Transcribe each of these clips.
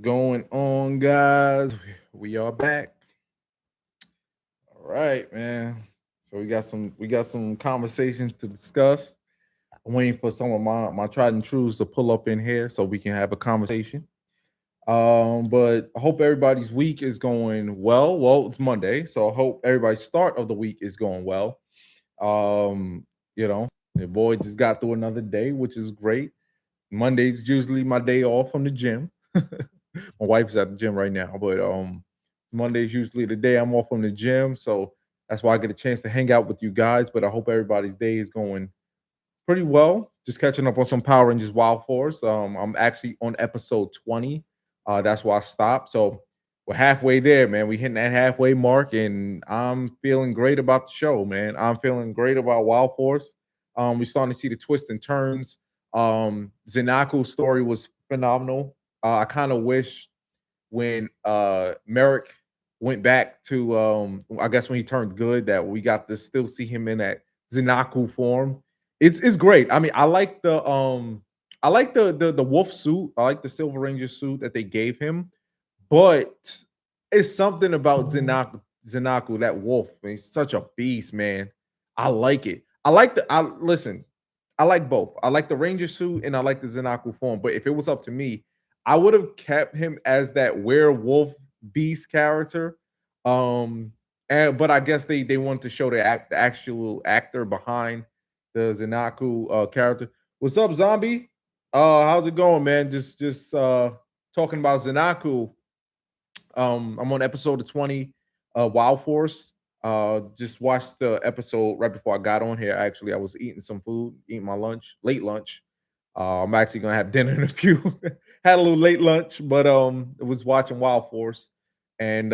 Going on, guys? We are back. All right, man. So we got some conversations to discuss. I'm waiting for some of my tried and trues to pull up in here so we can have a conversation. But I hope everybody's week is going well. Well, it's Monday, so I hope everybody's start of the week is going well. Um, your boy just got through another day, which is great. Monday's usually my day off from the gym. My wife's at the gym right now, but Monday's usually the day I'm off from the gym, so that's why I get a chance to hang out with you guys. But I hope everybody's day is going pretty well. Just catching up on some Power Rangers Wild Force. I'm actually on episode 20. That's why I stopped. So we're halfway there, man. We hitting that halfway mark, and I'm feeling great about the show, man. I'm feeling great about Wild Force. We're starting to see the twists and turns. Zenaku's story was phenomenal. I kind of wish when Merrick went back to I guess when he turned good that we got to still see him in that Zenaku form. It's great. I mean, I like the wolf suit. I like the Silver Ranger suit that they gave him, but it's something about Zenaku, that wolf. Man, he's such a beast, man. I like it. I listen. I like both. I like the Ranger suit and I like the Zenaku form. But if it was up to me, I would have kept him as that werewolf beast character. Um, but I guess they wanted to show the actual actor behind the Zenaku character. What's up, zombie? How's it going, man? Just talking about Zenaku. I'm on episode of 20, Wild Force. Just watched the episode right before I got on here. Actually, I was eating some food, eating my lunch, late lunch. I'm actually gonna have dinner in a few. Had a little late lunch, but I was watching Wild Force, and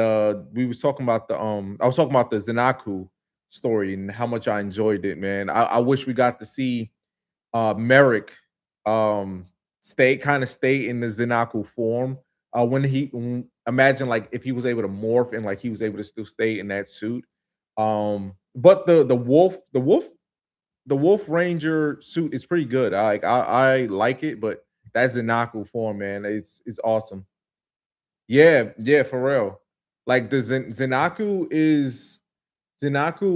we was talking about the I was talking about the Zenaku story and how much I enjoyed it, man. I wish we got to see Merrick um stay in the Zenaku form. Imagine like if he was able to morph and like he was able to still stay in that suit. But the Wolf Ranger suit is pretty good. I like it, but that Zenaku form, man, it's awesome. Yeah, yeah, for real. Like the Zenaku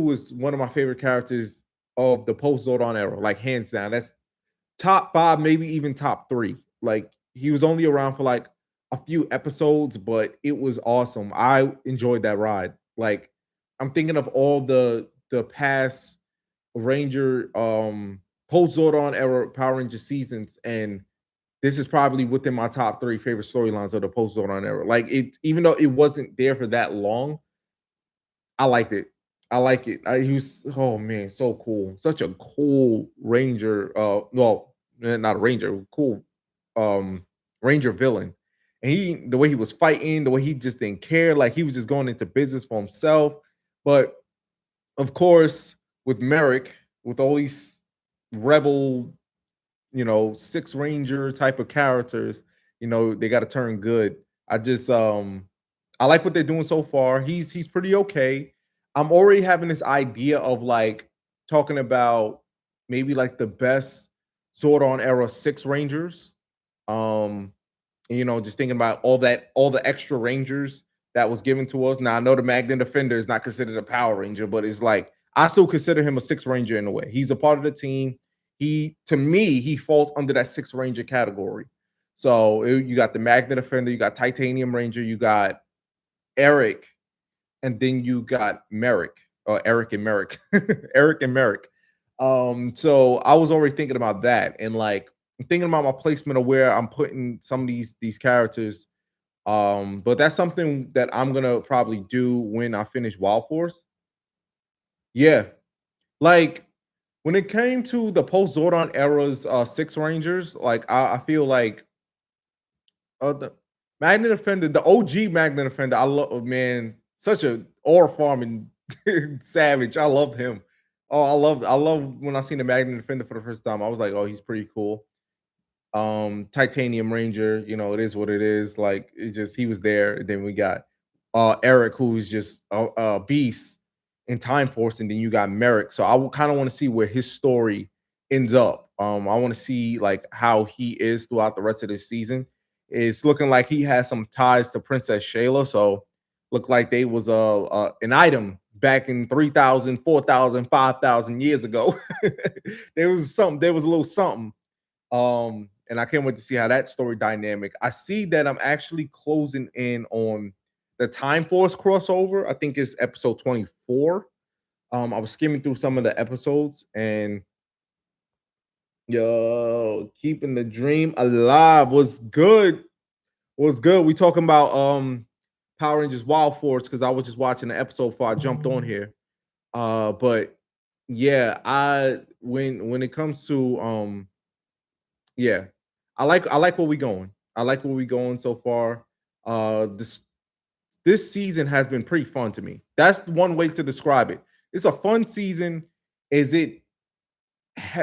was one of my favorite characters of the post Zordon era, like hands down. That's top 5, maybe even top 3. Like, he was only around for, like, a few episodes, but it was awesome. I enjoyed that ride. Like, I'm thinking of all the past Ranger, post-Zordon era Power Ranger seasons, and this is probably within my top 3 favorite storylines of the post-Zordon era. Like, it even though it wasn't there for that long, I liked it. I like it. He was oh man, so cool. Such a cool ranger. Not a ranger, cool ranger villain. And the way he was fighting, the way he just didn't care, like he was just going into business for himself. But of course, with Merrick, with all these rebel, six ranger type of characters, they got to turn good. I like what they're doing so far. He's pretty okay. I'm already having this idea of like talking about maybe like the best Zordon era six rangers. Um, just thinking about all the extra rangers that was given to us. Now I know the Magna Defender is not considered a Power Ranger, but it's like I still consider him a six ranger in a way. He's a part of the team. To me, he falls under that six ranger category. So you got the Magna Defender, you got Titanium Ranger, you got Eric, and then you got Merrick, or Eric and Merrick, Eric and Merrick. So I was already thinking about that, and like I'm thinking about my placement of where I'm putting some of these characters. But that's something that I'm gonna probably do when I finish Wild Force. Yeah, like when it came to the post Zordon era's six Rangers, like I feel like the Magna Defender, the OG Magna Defender, I love man, such a ore farming savage. I loved him. Oh, I love when I seen the Magna Defender for the first time. I was like, oh, he's pretty cool. Titanium Ranger, it is what it is. Like it just he was there. Then we got Eric, who's just a beast in Time Force, and then you got Merrick. So I kind of want to see where his story ends up. I want to see like how he is throughout the rest of this season. it's looking like he has some ties to Princess Shayla. So looked like they was an item back in 3,000, 4,000, 5,000 years ago. There was something, there was a little something. And I can't wait to see how that story dynamic. I see that I'm actually closing in on the Time Force crossover. I think it's episode 24. I was skimming through some of the episodes and yo, keeping the dream alive was good. Was good. We talking about Power Rangers Wild Force because I was just watching the episode before I jumped on here. But yeah, I when it comes to yeah, I like where we going. I like where we going so far. This season has been pretty fun to me. That's one way to describe it. It's a fun season. Is it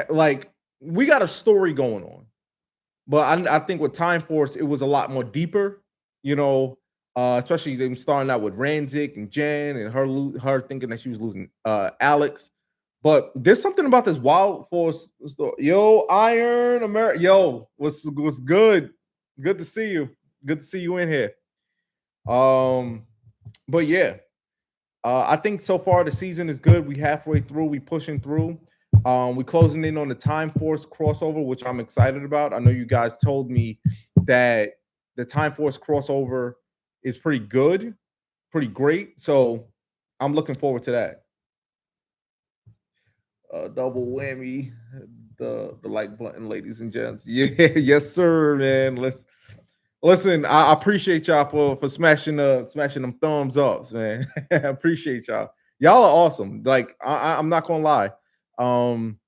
like we got a story going on, but I think with Time Force it was a lot more deeper. You know, especially them starting out with Ranzik and Jen and her thinking that she was losing Alex. But there's something about this Wild Force story. Yo, Iron America. Yo, what's good? Good to see you. Good to see you in here. Um, but yeah, I think so far the season is good. We halfway through. We pushing through. We closing in on the Time Force crossover, which I'm excited about. I know you guys told me that the Time Force crossover is pretty good, pretty great. So I'm looking forward to that. Double whammy, the like button, ladies and gents. Yeah, yes, sir, man. Listen. I appreciate y'all for smashing them thumbs ups, man. I appreciate y'all. Y'all are awesome. Like I'm not gonna lie. Um,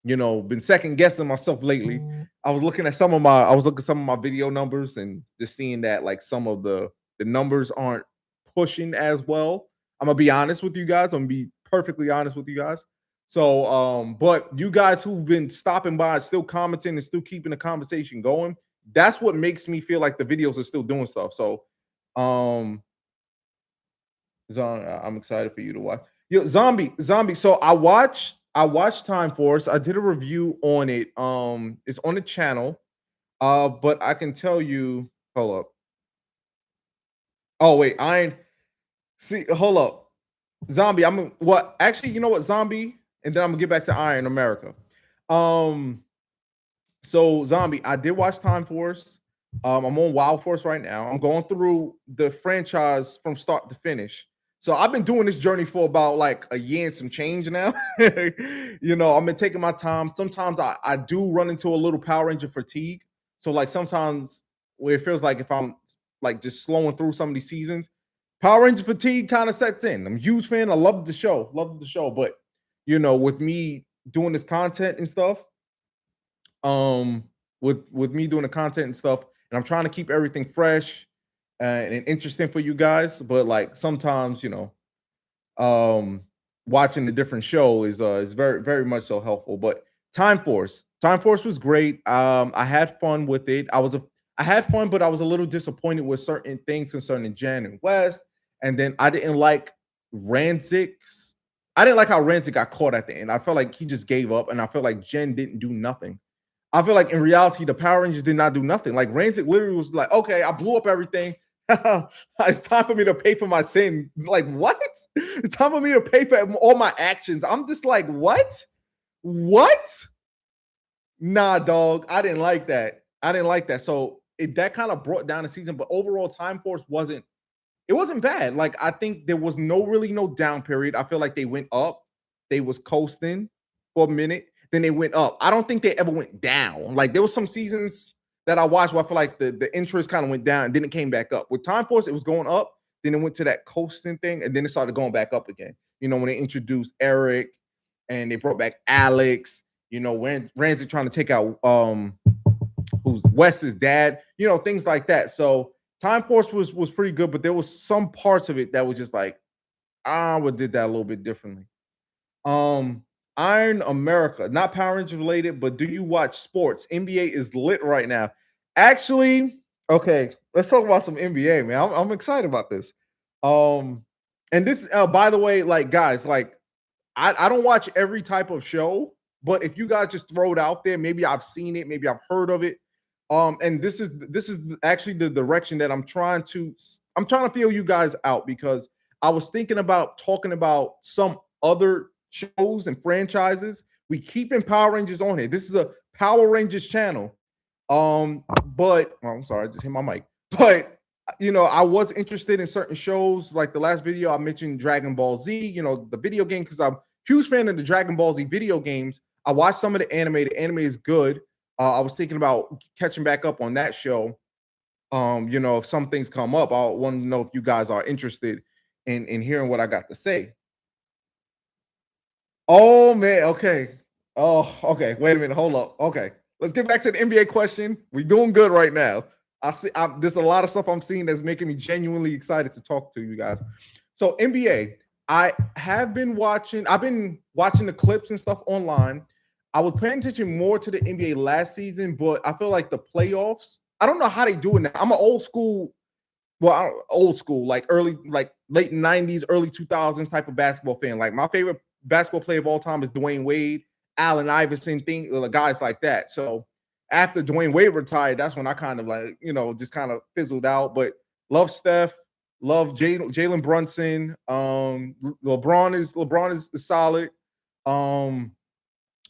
been second guessing myself lately. I was looking at some of my video numbers and just seeing that like some of the numbers aren't pushing as well. I'm gonna be honest with you guys. I'm gonna be perfectly honest with you guys. So, but you guys who've been stopping by, still commenting and still keeping the conversation going, that's what makes me feel like the videos are still doing stuff. So, um, I'm excited for you to watch. Yo, zombie. So I watched Time Force. I did a review on it. It's on the channel. But I can tell you, hold up. Oh wait, Iron. See, hold up, Zombie. I'm what? Actually, you know what, Zombie, and then I'm gonna get back to Iron America. Um, so Zombie, I did watch Time Force. I'm on Wild Force right now. I'm going through the franchise from start to finish. So I've been doing this journey for about like a year and some change now. I've been taking my time. Sometimes I do run into a little Power Ranger fatigue. So like sometimes where it feels like if I'm like just slowing through some of these seasons, Power Ranger fatigue kind of sets in. I'm a huge fan. I love the show. But with me doing this content and stuff, um with me doing the content and stuff, and I'm trying to keep everything fresh and interesting for you guys, but like sometimes um watching the different show is very very much so helpful. But Time Force was great. I had fun with it. I had fun, but I was a little disappointed with certain things concerning Jan and West, and then Ranzik's I didn't like how Ranzik got caught at the end. I felt like he just gave up, and I felt like Jen didn't do nothing. I feel like in reality, the Power Rangers did not do nothing. Like Rancid literally was like, okay, I blew up everything. It's time for me to pay for my sin. Like, what? It's time for me to pay for all my actions. I'm just like, what? What? Nah, dog. I didn't like that. I didn't like that. So that kind of brought down the season. But overall, Time Force wasn't bad. Like, I think there was no down period. I feel like they went up. They was coasting for a minute. Then they went up. I don't think they ever went down. Like there was some seasons that I watched where I feel like the interest kind of went down and then it came back up. With Time Force, it was going up. Then it went to that coasting thing, and then it started going back up again. When they introduced Eric and they brought back Alex. When Randy trying to take out who's Wes's dad. Things like that. So Time Force was pretty good, but there was some parts of it that was just like I would did that a little bit differently. Um, Iron America, not Power Rangers related, but do you watch sports? NBA is lit right now. Actually, okay, let's talk about some NBA, man. I'm excited about this. Um, and this, by the way, like guys, like I don't watch every type of show, but if you guys just throw it out there, maybe I've seen it, maybe I've heard of it. And this is actually the direction that I'm trying to feel you guys out, because I was thinking about talking about some other shows and franchises. We keep in Power Rangers on here. This is a Power Rangers channel. But I'm sorry, I just hit my mic. But I was interested in certain shows. Like the last video, I mentioned Dragon Ball Z, the video game, because I'm a huge fan of the Dragon Ball Z video games. I watched some of the anime. The anime is good. I was thinking about catching back up on that show. If some things come up, I want to know if you guys are interested in hearing what I got to say. Oh man, okay. Oh, okay. Wait a minute. Hold up. Okay, let's get back to the NBA question. We're doing good right now. There's a lot of stuff I'm seeing that's making me genuinely excited to talk to you guys. So NBA, I've been watching the clips and stuff online. I was paying attention more to the NBA last season, but I feel like the playoffs, I don't know how they do it now. I'm an old school, old school, like late 90s, early 2000s type of basketball fan. Like my favorite basketball player of all time is Dwayne Wade, Allen Iverson, guys like that. So after Dwayne Wade retired, that's when I kind of just kind of fizzled out. But love Steph, love Jalen Brunson. LeBron is solid.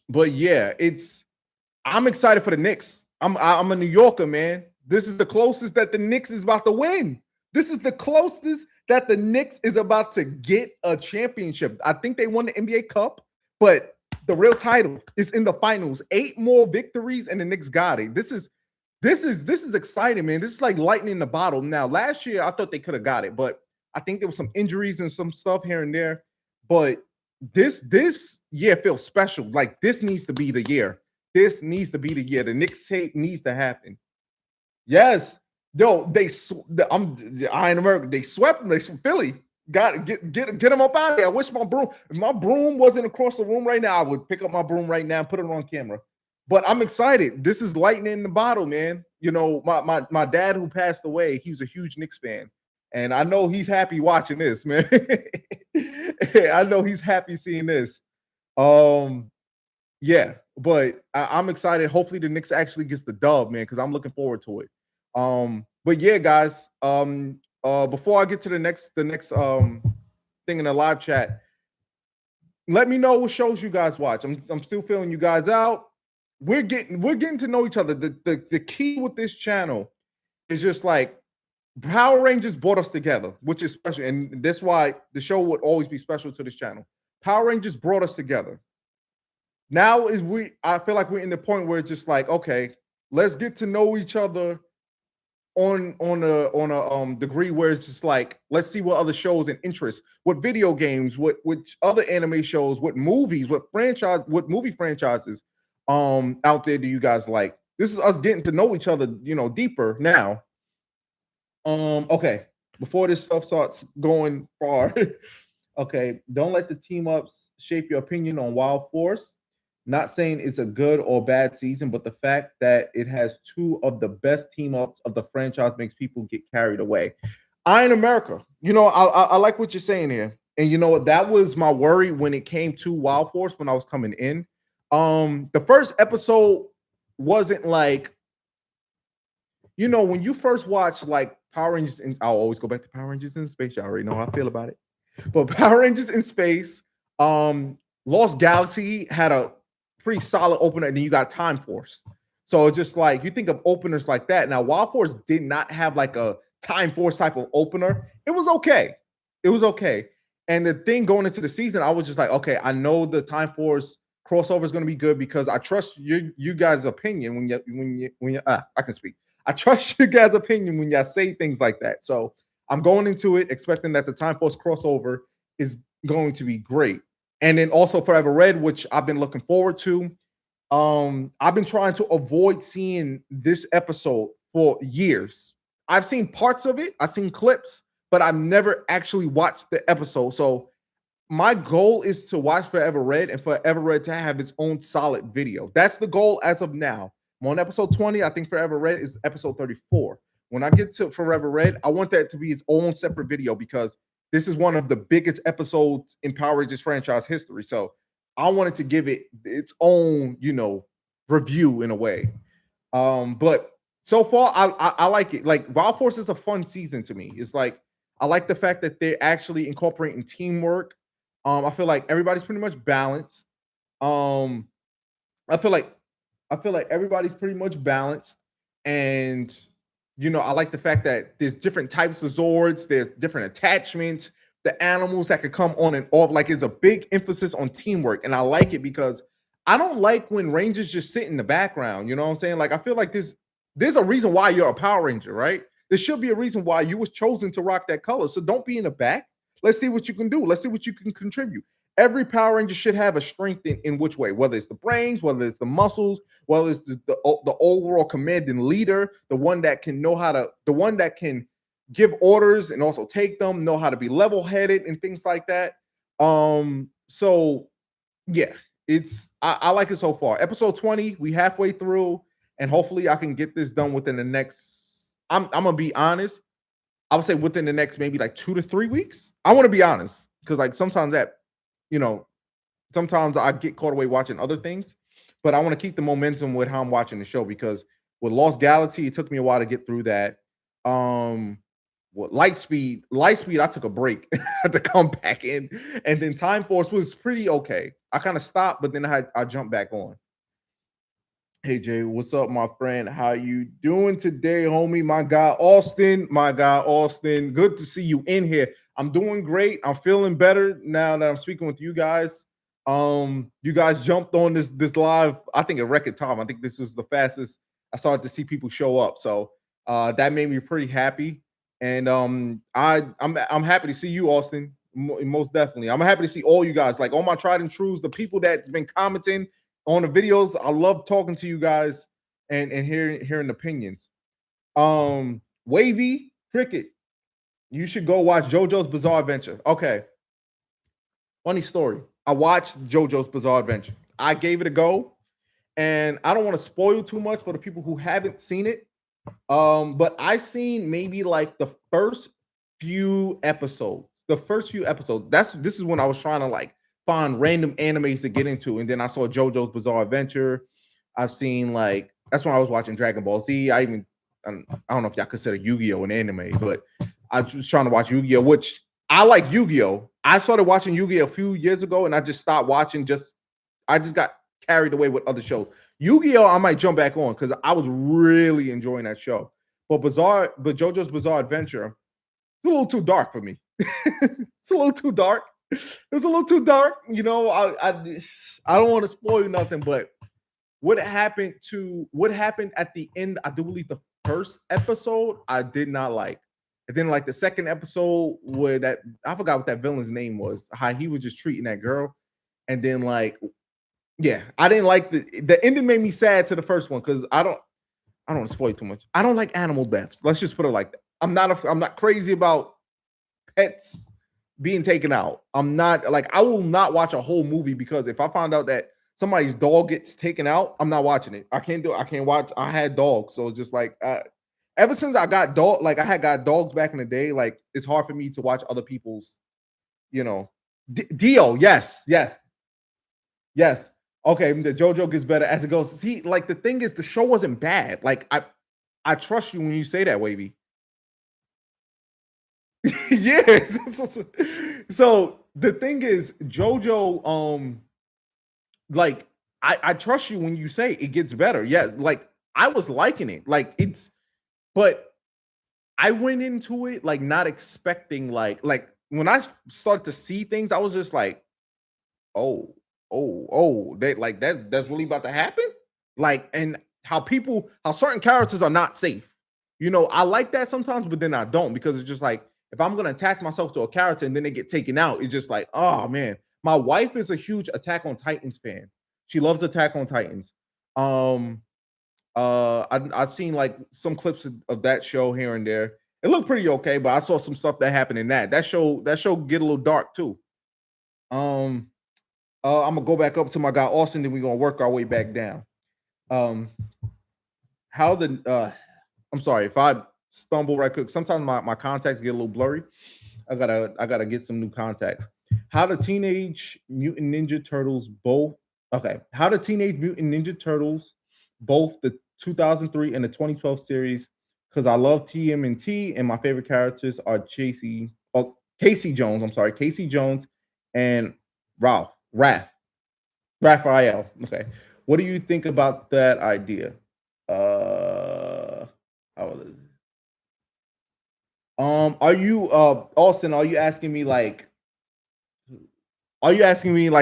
But yeah, I'm excited for the Knicks. I'm a New Yorker, man. This is the closest that the Knicks is about to win. This is the closest that the Knicks is about to get a championship. I think they won the NBA Cup, but the real title is in the finals. 8 more victories, and the Knicks got it. This is exciting, man. This is like lightning in the bottle. Now, last year I thought they could have got it, but I think there was some injuries and some stuff here and there. But this year feels special. Like this needs to be the year. This needs to be the year. The Knicks tape needs to happen. Yes. Yo, I in America. They swept them. They Philly. Got get them up out of here. I wish if my broom wasn't across the room right now, I would pick up my broom right now and put it on camera. But I'm excited. This is lightning in the bottle, man. My dad who passed away, he was a huge Knicks fan. And I know he's happy watching this, man. I know he's happy seeing this. Yeah, but I'm excited. Hopefully the Knicks actually gets the dub, man, because I'm looking forward to it. But yeah, guys. Before I get to the next thing in the live chat, let me know what shows you guys watch. I'm still feeling you guys out. We're getting to know each other. The key with this channel is just like Power Rangers brought us together, which is special, and that's why the show would always be special to this channel. Power Rangers brought us together. Now I feel like we're in the point where it's just like, okay, let's get to know each other on a degree where it's just like, let's see what other shows and interests, what video games, which other anime shows, what movies, what movie franchises out there do you guys like? This is us getting to know each other, deeper now. Okay, before this stuff starts going far, okay, don't let the team ups shape your opinion on Wild Force. Not saying it's a good or bad season, but the fact that it has 2 of the best team ups of the franchise makes people get carried away. Iron America, I like what you're saying here. And you know what? That was my worry when it came to Wild Force when I was coming in. The first episode wasn't like, when you first watch like Power Rangers, and I'll always go back to Power Rangers in Space. Y'all already know how I feel about it. But Power Rangers in Space, Lost Galaxy had a pretty solid opener, and then you got Time Force. So just like you think of openers like that. Now, Wild Force did not have like a Time Force type of opener. It was okay. And the thing going into the season, I was just like, okay, I know the Time Force crossover is going to be good because I trust you guys' opinion when you I can speak. I trust you guys' opinion when y'all say things like that. So I'm going into it expecting that the Time Force crossover is going to be great. And then also Forever Red, which I've been looking forward to. I've been trying to avoid seeing this episode for years. I've seen parts of it, I've seen clips, but I've never actually watched the episode. So my goal is to watch Forever Red and Forever Red to have its own solid video. That's the goal as of now. I'm on episode 20. I think Forever Red is episode 34. When I get to Forever Red, I want that to be its own separate video because this is one of the biggest episodes in Power Rangers franchise history. So I wanted to give it its own, review in a way. But So far, I like it. Like Wild Force is a fun season to me. It's like I like the fact that they're actually incorporating teamwork. I feel like everybody's pretty much balanced. Um, I feel like everybody's pretty much balanced, and I like the fact that there's different types of Zords, there's different attachments, the animals that could come on and off. Like it's a big emphasis on teamwork, and I like it because I don't like when Rangers just sit in the background. You know what I'm saying? Like I feel like there's a reason why you're a Power Ranger, right? There should be a reason why you was chosen to rock that color. So don't be in the back. Let's see what you can do. Let's see what you can contribute. Every Power Ranger should have a strength in which way, whether it's the brains, whether it's the muscles, whether it's the overall commanding leader, the one that can give orders and also take them, know how to be level-headed and things like that. So yeah, I like it so far. Episode 20, we halfway through, and hopefully I can get this done within the next. I'm gonna be honest. I would say within the next maybe like 2 to 3 weeks. I want to be honest because like you know, sometimes I get caught away watching other things, but I want to keep the momentum with how I'm watching the show because with Lost Galaxy, it took me a while to get through that. What Lightspeed, I took a break to come back in, and then Time Force was pretty okay. I kind of stopped, but then I jumped back on. Hey Jay, what's up, my friend? How you doing today, homie? My guy Austin. Good to see you in here. I'm doing great. I'm feeling better now that I'm speaking with you guys. You guys jumped on this live. I think a record time. I think this is the fastest I started to see people show up. So that made me pretty happy. And I'm happy to see you, Austin. Most definitely. I'm happy to see all you guys, like all my tried and trues, the people that's been commenting on the videos. I love talking to you guys and hearing opinions. Wavy Cricket, you should go watch JoJo's Bizarre Adventure. Okay. Funny story. I watched JoJo's Bizarre Adventure. I gave it a go, and I don't want to spoil too much for the people who haven't seen it. But I seen maybe like the first few episodes. This is when I was trying to like find random animes to get into, and then I saw JoJo's Bizarre Adventure. I've seen like that's when I was watching Dragon Ball Z. I don't know if y'all consider Yu-Gi-Oh an anime, but I was trying to watch Yu-Gi-Oh, which I like Yu-Gi-Oh. I started watching Yu-Gi-Oh a few years ago, and I just stopped watching. I just got carried away with other shows. Yu-Gi-Oh, I might jump back on because I was really enjoying that show. But JoJo's Bizarre Adventure, it's a little too dark for me. It's a little too dark. It's a little too dark. I don't want to spoil nothing, but what happened at the end, I do believe the first episode, I did not like. And then like the second episode where I forgot what that villain's name was, how he was just treating that girl. And then like, yeah, I didn't like the ending made me sad to the first one because I don't want to spoil too much. I don't like animal deaths. Let's just put it like that. I'm not crazy about pets being taken out. I'm not like I will not watch a whole movie because if I find out that somebody's dog gets taken out, I'm not watching it. I can't do it. I can't watch. I had dogs, so it's just like ever since I got I had got dogs back in the day. Like it's hard for me to watch other people's, Dio. Yes. Okay, the JoJo gets better as it goes. See, like the thing is, the show wasn't bad. Like I trust you when you say that, Wavy. Yes. So the thing is, JoJo, like I trust you when you say it gets better. Yeah, like I was liking it. Like but I went into it like not expecting like when I started to see things, I was just like, that's really about to happen. Like, and how certain characters are not safe. I like that sometimes, but then I don't because it's just like if I'm gonna attach myself to a character and then they get taken out, it's just like, oh man. My wife is a huge Attack on Titans fan. She loves Attack on Titans. I've seen like some clips of that show here and there. It looked pretty okay, but I saw some stuff that happened in that show get a little dark too. I'm gonna go back up to my guy Austin, then we're gonna work our way back down. I'm sorry if I stumble right quick. Sometimes my contacts get a little blurry. I gotta get some new contacts. How the Teenage Mutant Ninja Turtles both the 2003 and the 2012 series because I love TMNT and my favorite characters are Casey Jones. I'm sorry, Casey Jones and Raphael. Okay, what do you think about that idea? How old is it? Are you Austin? Are you asking me like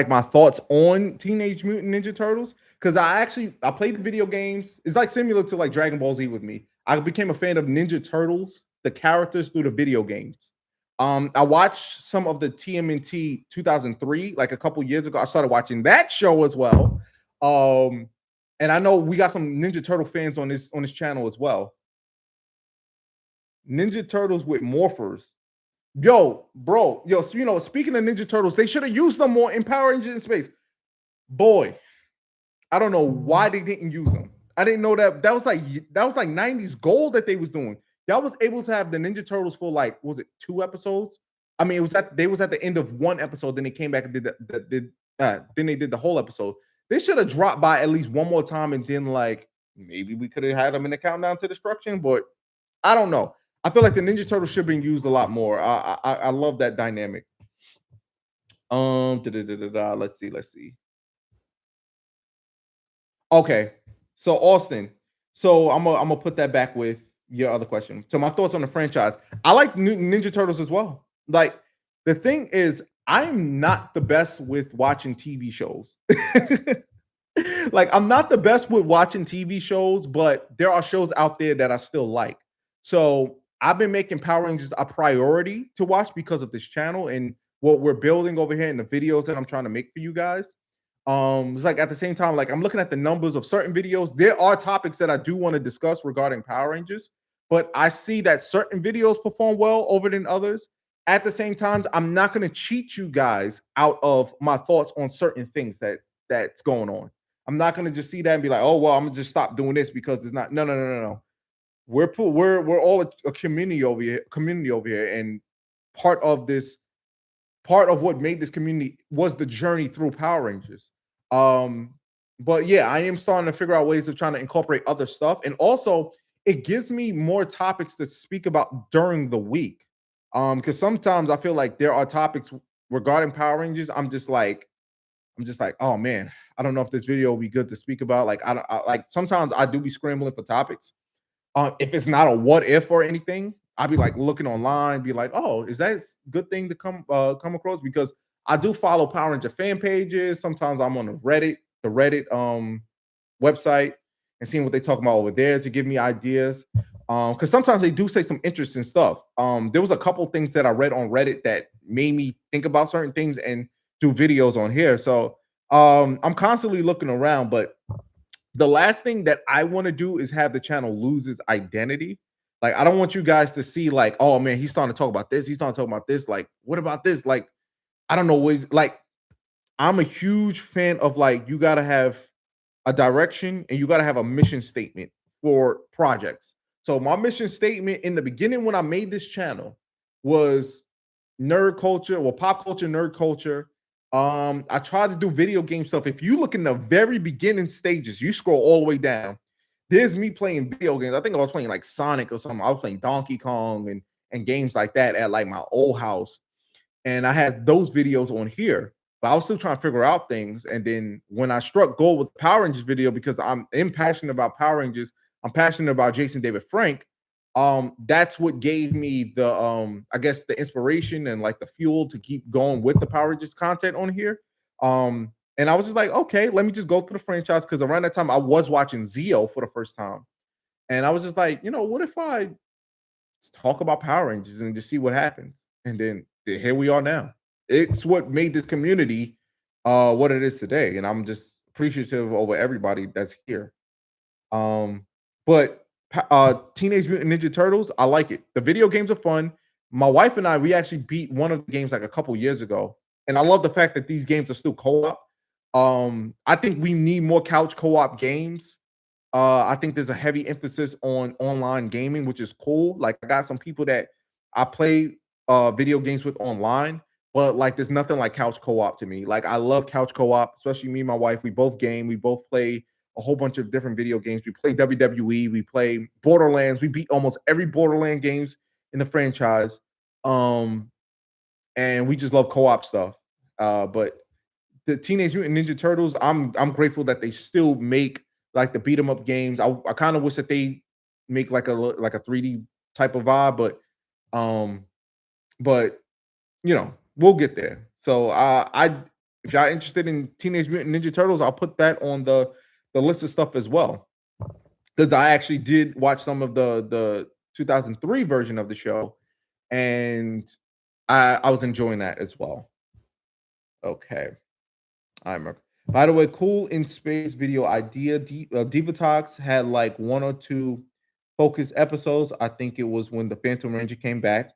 my thoughts on Teenage Mutant Ninja Turtles? Because I played the video games. It's like similar to like Dragon Ball Z with me. I became a fan of Ninja Turtles, the characters through the video games. I watched some of the TMNT 2003 like a couple years ago. I started watching that show as well. Um, and I know we got some Ninja Turtle fans on this channel as well. Ninja Turtles with morphers. Yo, bro, so, speaking of Ninja Turtles, they should have used them more in Power Rangers in Space. Boy, I don't know why they didn't use them. I didn't know that was like 90s gold that they was doing. Y'all was able to have the Ninja Turtles for like, was it 2 episodes? I mean, they was at the end of 1 episode, then they came back and then they did the whole episode. They should have dropped by at least one more time and then like maybe we could have had them in the countdown to destruction, but I don't know. I feel like the Ninja Turtles should have been used a lot more. I love that dynamic. Let's see. Okay, so Austin. So I'm gonna put that back with your other question. So my thoughts on the franchise. I like Ninja Turtles as well. Like the thing is, I'm not the best with watching TV shows. Like I'm not the best with watching TV shows, but there are shows out there that I still like. So I've been making Power Rangers a priority to watch because of this channel and what we're building over here in the videos that I'm trying to make for you guys. It's like at the same time, like I'm looking at the numbers of certain videos. There are topics that I do want to discuss regarding Power Rangers, but I see that certain videos perform well over than others. At the same time, I'm not going to cheat you guys out of my thoughts on certain things that's going on. I'm not going to just see that and be like, oh well, I'm gonna just stop doing this because it's not. No. We're all a community over here, and part of this part of what made this community was the journey through Power Rangers. Um, but yeah, I am starting to figure out ways of trying to incorporate other stuff, and also it gives me more topics to speak about during the week. Because sometimes I feel like there are topics regarding Power Rangers. I'm just like, oh man, I don't know if this video will be good to speak about. Like, I don't like sometimes I do be scrambling for topics. If it's not a what if or anything, I'll be like looking online, be like, oh, is that a good thing to come across? Because I do follow Power Ranger fan pages. Sometimes I'm on the Reddit website and seeing what they talk about over there to give me ideas. Because sometimes they do say some interesting stuff. There was a couple things that I read on Reddit that made me think about certain things and do videos on here. So I'm constantly looking around, but the last thing that I want to do is have the channel lose its identity. Like, I don't want you guys to see, like, oh man, he's starting to talk about this. He's starting to talk about this. Like, what about this? Like, I don't know what like. I'm a huge fan of like you gotta have a direction and you gotta have a mission statement for projects. So my mission statement in the beginning when I made this channel was nerd culture, well, pop culture, nerd culture. I tried to do video game stuff. If you look in the very beginning stages, you scroll all the way down. There's me playing video games. I think I was playing like Sonic or something. I was playing Donkey Kong and games like that at like my old house. And I had those videos on here, but I was still trying to figure out things. And then when I struck gold with the Power Rangers video, because I'm passionate about Power Rangers, I'm passionate about Jason David Frank. That's what gave me the I guess the inspiration and like the fuel to keep going with the Power Rangers content on here. And I was just like, okay, let me just go through the franchise because around that time I was watching Zeo for the first time, and I was just like, what if I talk about Power Rangers and just see what happens? And then here we are now. It's what made this community what it is today, and I'm just appreciative over everybody that's here. But Teenage Mutant Ninja Turtles, I like it. The video games are fun. My wife and I, we actually beat one of the games like a couple years ago, and I love the fact that these games are still co-op. I think we need more couch co-op games. I think there's a heavy emphasis on online gaming, which is cool. Like I got some people that I play video games with online, but like there's nothing like couch co-op to me. Like I love couch co-op, especially me and my wife. We both game, we both play a whole bunch of different video games. We play WWE, we play Borderlands. We beat almost every Borderland games in the franchise. And we just love co-op stuff. But the Teenage Mutant Ninja Turtles, I'm grateful that they still make like the beat 'em up games. I kind of wish that they make like a 3D type of vibe, um, but we'll get there. So I if y'all interested in Teenage Mutant Ninja Turtles, I'll put that on the list of stuff as well. Because I actually did watch some of the 2003 version of the show, and I was enjoying that as well. Okay. I'm by the way, cool in space video idea. Diva Talks had like one or two focus episodes. I think it was when the Phantom Ranger came back.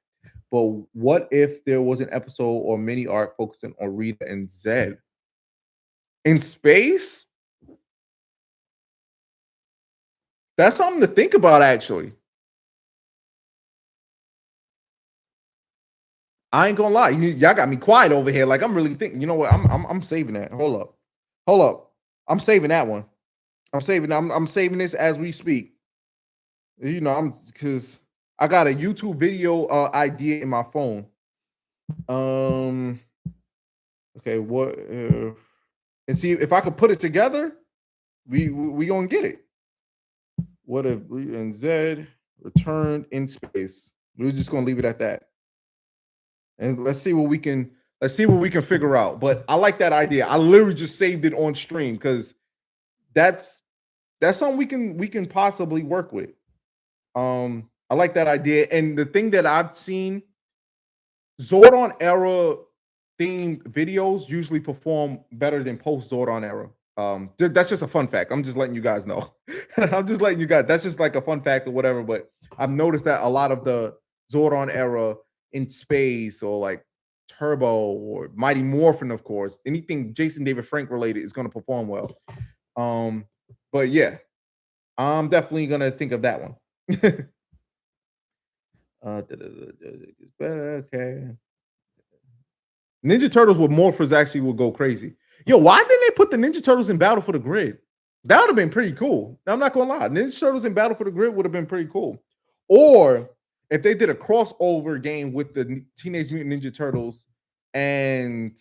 But what if there was an episode or mini arc focusing on Rita and Zed in space? That's something to think about, actually. I ain't gonna lie, y'all got me quiet over here. Like I'm really thinking. You know what? I'm saving that. Hold up. I'm saving that one. I'm saving this as we speak. I'm because I got a YouTube video idea in my phone. Okay, what? And see if I could put it together. We gonna get it. What if Rita and Zed returned in space? We're just gonna leave it at that, and let's see what we can figure out. But I like that idea. I literally just saved it on stream because that's something we can possibly work with. I like that idea, and the thing that I've seen, Zordon era themed videos usually perform better than post Zordon era. That's just a fun fact. I'm just letting you guys know. I'm just letting you guys. That's just like a fun fact or whatever. But I've noticed that a lot of the Zordon era in space or like Turbo or Mighty Morphin, of course, anything Jason David Frank related is going to perform well. But yeah, I'm definitely gonna think of that one. Okay. Ninja Turtles with Morphers actually will go crazy. Yo, why didn't they put the Ninja Turtles in Battle for the Grid? That would have been pretty cool. I'm not gonna lie. Ninja Turtles in Battle for the Grid would have been pretty cool. Or if they did a crossover game with the Teenage Mutant Ninja Turtles and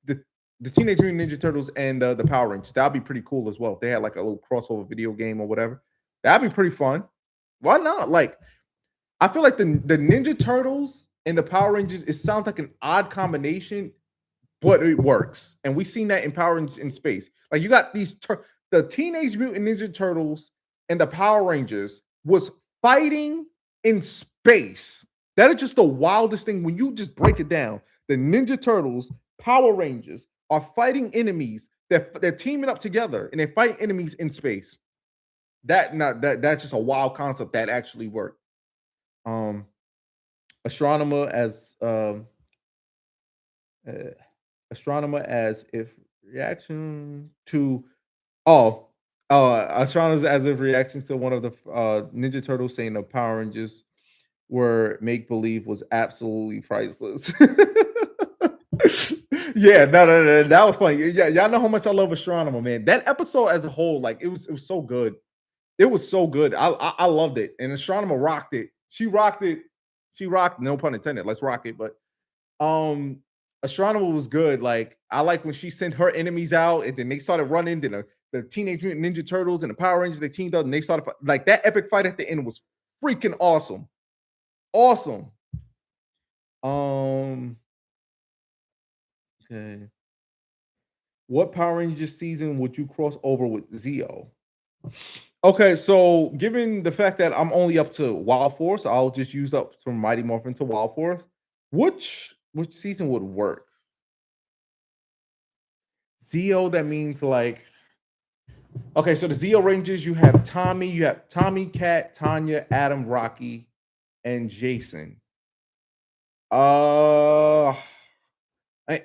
the Teenage Mutant Ninja Turtles and the Power Rangers, that'd be pretty cool as well. If they had like a little crossover video game or whatever, that'd be pretty fun. Why not? Like, I feel like the Ninja Turtles and the Power Rangers, it sounds like an odd combination, but it works. And we've seen that in Power Rangers in space. Like you got the Teenage Mutant Ninja Turtles and the Power Rangers was fighting in space. That is just the wildest thing when you just break it down. The Ninja Turtles, Power Rangers are fighting enemies. They're teaming up together and they fight enemies in space. That's just a wild concept that actually worked. Astronomer as if reaction to astronomers as if reaction to one of the Ninja Turtles saying the Power Rangers were make believe was absolutely priceless. Yeah, no, that was funny. Yeah, y'all know how much I love Astronomer, man. That episode as a whole, like it was so good. It was so good. I loved it, and Astronomer rocked it. She rocked it. She rocked. No pun intended. Let's rock it. But Astronomer was good. Like I like when she sent her enemies out, and then they started running. Then the Teenage Mutant Ninja Turtles and the Power Rangers they teamed up, and they started like that epic fight at the end was freaking awesome. Awesome. Okay. What Power Rangers season would you cross over with Zeo? Okay, so given the fact that I'm only up to Wild Force, I'll just use up from Mighty Morphin to Wild Force. Which season would work? Zeo, that means like okay, so the Zeo Rangers, you have Tommy, Cat, Tanya, Adam, Rocky, and Jason.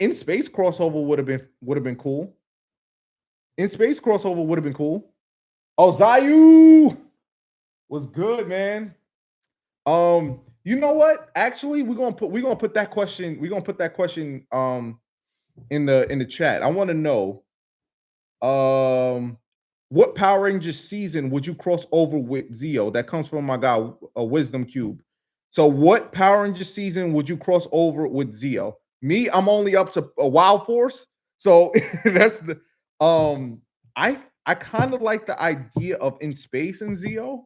In space crossover would have been cool. In space crossover would have been cool. Oh, Zayu was good, man. You know what? Actually, we're gonna put that question. We're gonna put that question in the chat. I want to know what Power Rangers season would you cross over with Zeo? That comes from my guy, a Wisdom Cube. So, what Power Rangers season would you cross over with Zeo? Me, I'm only up to a Wild Force. So that's the I kind of like the idea of in space and Zeo.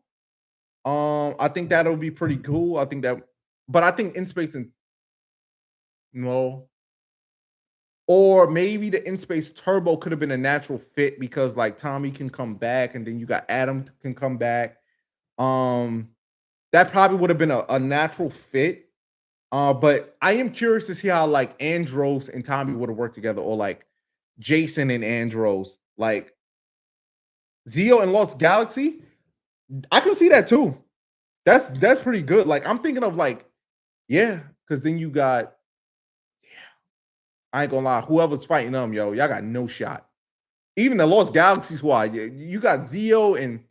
I think that'll be pretty cool. I think that, but I think in space and no, or maybe the in space Turbo could have been a natural fit because like Tommy can come back, and then you got Adam can come back. Um, that probably would have been a natural fit. But I am curious to see how like Andros and Tommy would have worked together, or like Jason and Andros, like Zeo and Lost Galaxy. I can see that too. That's pretty good. Like I'm thinking of like, yeah, because then you got, I ain't gonna lie, whoever's fighting them, yo, y'all got no shot. Even the Lost Galaxy squad, you got Zeo and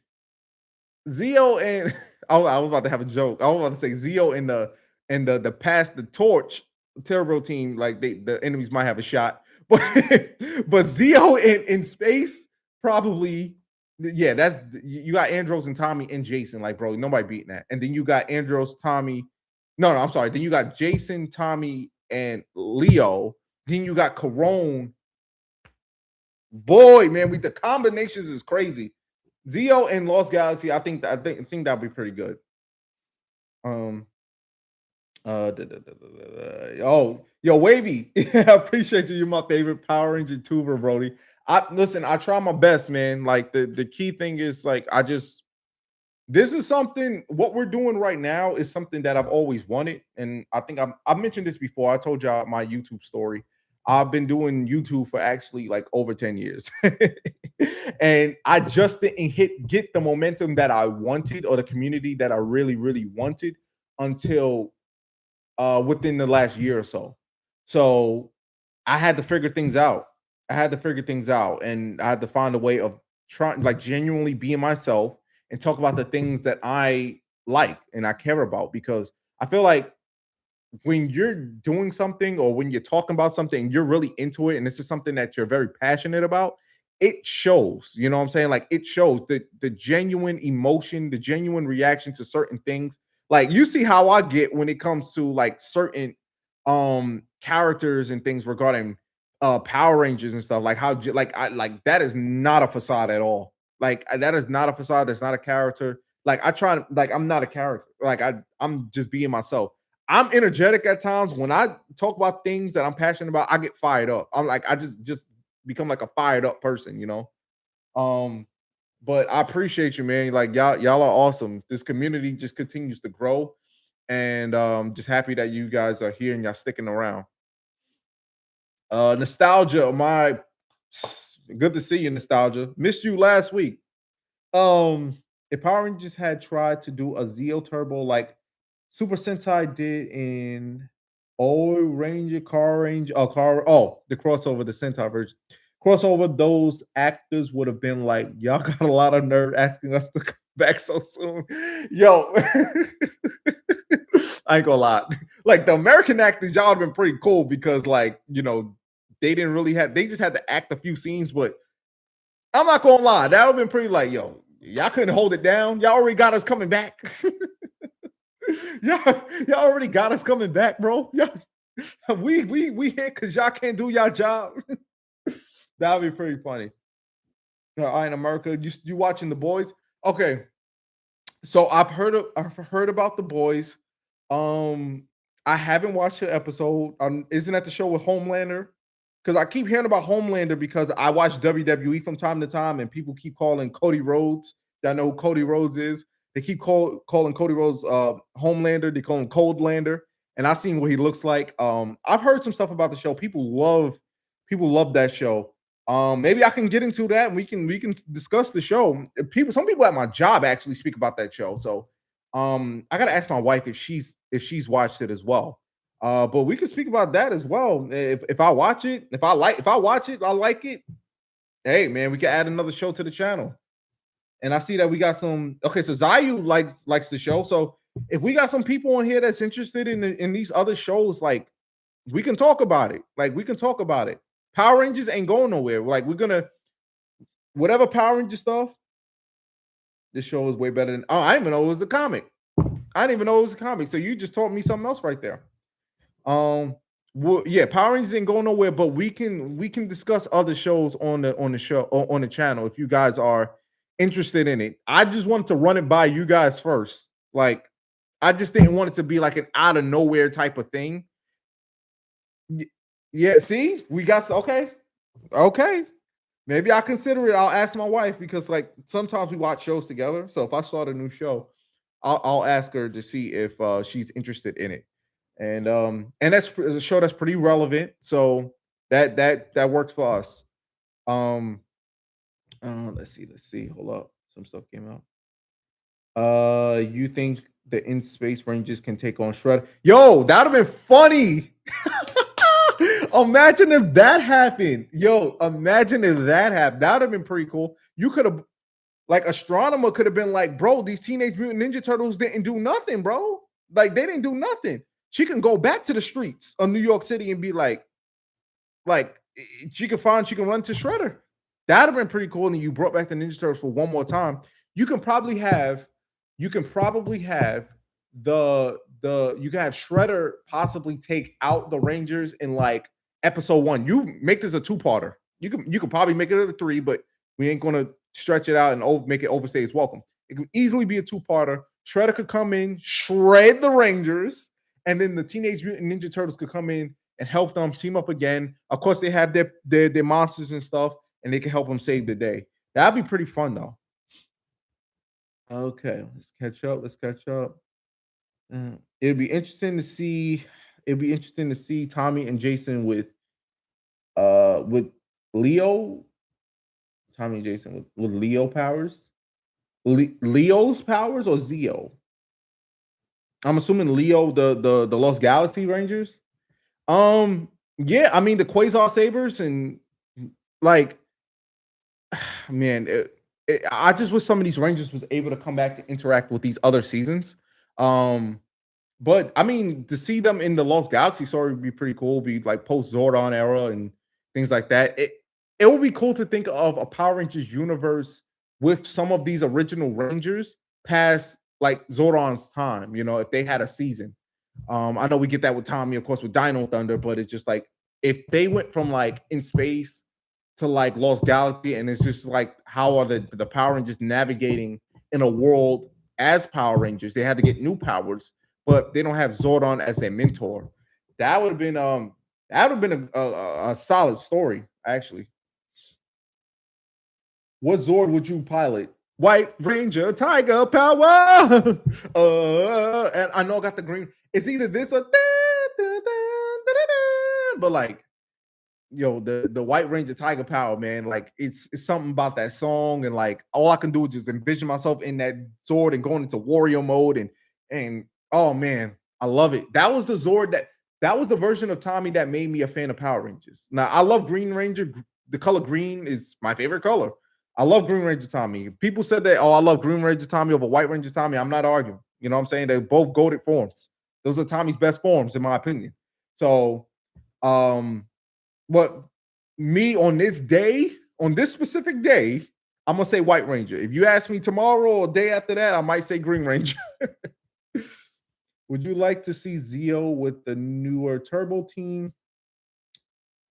I was about to have a joke. I was about to say Zeo and the pass the torch Terrible team, like the enemies might have a shot, but but Zeo in space probably, yeah. That's you got Andros and Tommy and Jason, like bro, nobody beating that. And then you got Andros, Tommy. No, I'm sorry. Then you got Jason, Tommy, and Leo. Then you got Corone. Boy, man, the combinations is crazy. Zeo and Lost Galaxy, I think that'll be pretty good. Oh, yo, Wavy. I appreciate you. You're my favorite Power Ranger tuber, Brody. I try my best, man. Like the key thing is like this is something what we're doing right now is something that I've always wanted. And I think I've mentioned this before. I told y'all my YouTube story. I've been doing YouTube for actually like over 10 years. And I just didn't get the momentum that I wanted, or the community that I really, really wanted, until within the last year or so. So I had to figure things out. And I had to find a way of trying, like, genuinely being myself and talk about the things that I like and I care about. Because I feel like when you're doing something, or when you're talking about something, you're really into it, and this is something that you're very passionate about, it shows. You know what I'm saying? Like it shows the genuine emotion, the genuine reaction to certain things. Like you see how I get when it comes to like certain characters and things regarding Power Rangers and stuff. Like like I like that is not a facade at all. Like that is not a facade. That's not a character. Like I try like I'm not a character. Like I'm just being myself. I'm energetic at times. When I talk about things that I'm passionate about, I get fired up. I'm like, I just become like a fired up person, you know. Um, but I appreciate you, man. Like y'all are awesome. This community just continues to grow, and just happy that you guys are here and y'all sticking around. Nostalgia, my good to see you, nostalgia. Missed you last week. If Power Rangers had tried to do a Zeo Turbo like Super Sentai did in Old Ranger, Car Ranger, the crossover, the Sentai version. Crossover, those actors would have been like, y'all got a lot of nerve asking us to come back so soon. Yo, I ain't gonna lie. Like the American actors, y'all have been pretty cool because, like, you know, they didn't really have, they just had to act a few scenes, but I'm not gonna lie, that would have been pretty like, yo, y'all couldn't hold it down. Y'all already got us coming back. Y'all already got us coming back, bro. We here because y'all can't do y'all job. That would be pretty funny. In America, you watching The Boys? Okay, so I've heard about The Boys. Um, I haven't watched the episode. Isn't that the show with Homelander? Because I keep hearing about Homelander because I watch WWE from time to time, and people keep calling Cody Rhodes. Y'all know who Cody Rhodes is. They keep calling Cody Rhodes Homelander. They call him Coldlander, and I've seen what he looks like. I've heard some stuff about the show. People love that show. Maybe I can get into that and we can discuss the show. Some people at my job actually speak about that show. So I gotta ask my wife if she's watched it as well. But we can speak about that as well. If I watch it, if I watch it, I like it. Hey man, we can add another show to the channel. And I see that we got some. Okay, so Zayu likes the show. So if we got some people on here that's interested in these other shows, like we can talk about it. Power Rangers ain't going nowhere. Like we're whatever Power Ranger stuff, this show is way better than. Oh, I didn't even know it was a comic. I didn't even know it was a comic. So you just taught me something else right there. Well, yeah, Power Rangers didn't go nowhere, but we can discuss other shows on the show on the channel if you guys are interested in it. I just wanted to run it by you guys first. Like, I just didn't want it to be like an out of nowhere type of thing. Yeah, see, we got okay, okay. Maybe I'll consider it. I'll ask my wife because like sometimes we watch shows together. So if I start a new show, I'll ask her to see if she's interested in it. And that's a show that's pretty relevant. So that works for us. Um let's see. Hold up. Some stuff came out. You think the in space rangers can take on Shredder? Yo, that'd have been funny. Imagine if that happened. Yo, imagine if that happened. That would have been pretty cool. You could have, like, Astronomer could have been like, bro, these Teenage Mutant Ninja Turtles didn't do nothing, bro. Like, they didn't do nothing. She can go back to the streets of New York City and be like, she can run to Shredder. That'd have been pretty cool. And you brought back the Ninja Turtles for one more time. You can probably have, you can probably have you can have Shredder possibly take out the Rangers in like episode 1. You make this a two-parter. You can probably make it a 3, but we ain't gonna stretch it out and make it overstay its welcome. It could easily be a two-parter. Shredder could come in, shred the Rangers, and then the Teenage Mutant Ninja Turtles could come in and help them team up again. Of course, they have their monsters and stuff, and they can help them save the day. That'd be pretty fun though. Okay, let's catch up. Let's catch up. It'd be interesting to see. It'd be interesting to see Tommy and Jason with Leo. Tommy and Jason with Leo powers. Leo's powers or Zeo? I'm assuming Leo, the Lost Galaxy Rangers. Yeah, I mean the Quasar Sabers and like, man, I just wish some of these Rangers was able to come back to interact with these other seasons. But I mean, to see them in the Lost Galaxy story would be pretty cool. Be like post Zordon era and things like that. It would be cool to think of a Power Rangers universe with some of these original Rangers past like Zordon's time. You know, if they had a season. I know we get that with Tommy, of course, with Dino Thunder, but it's just like if they went from like in space to like Lost Galaxy, and it's just like how are the Power Rangers navigating in a world as Power Rangers? They had to get new powers, but they don't have Zordon as their mentor. That would have been a solid story, actually. What Zord would you pilot? White Ranger, Tiger Power. And I know I got the green. It's either this or but like, yo, the White Ranger Tiger Power, man, like it's something about that song, and like all I can do is just envision myself in that Zord and going into warrior mode, and oh man, I love it. That was the Zord that was the version of Tommy that made me a fan of Power Rangers. Now I love Green Ranger. The color green is my favorite color. I love Green Ranger Tommy. People said that, oh, I love Green Ranger Tommy over White Ranger Tommy. I'm not arguing. You know what I'm saying? They're both goated forms. Those are Tommy's best forms, in my opinion. So, but me on this day, on this specific day, I'm gonna say White Ranger. If you ask me tomorrow or day after that, I might say Green Ranger. Would you like to see Zeo with the newer Turbo team?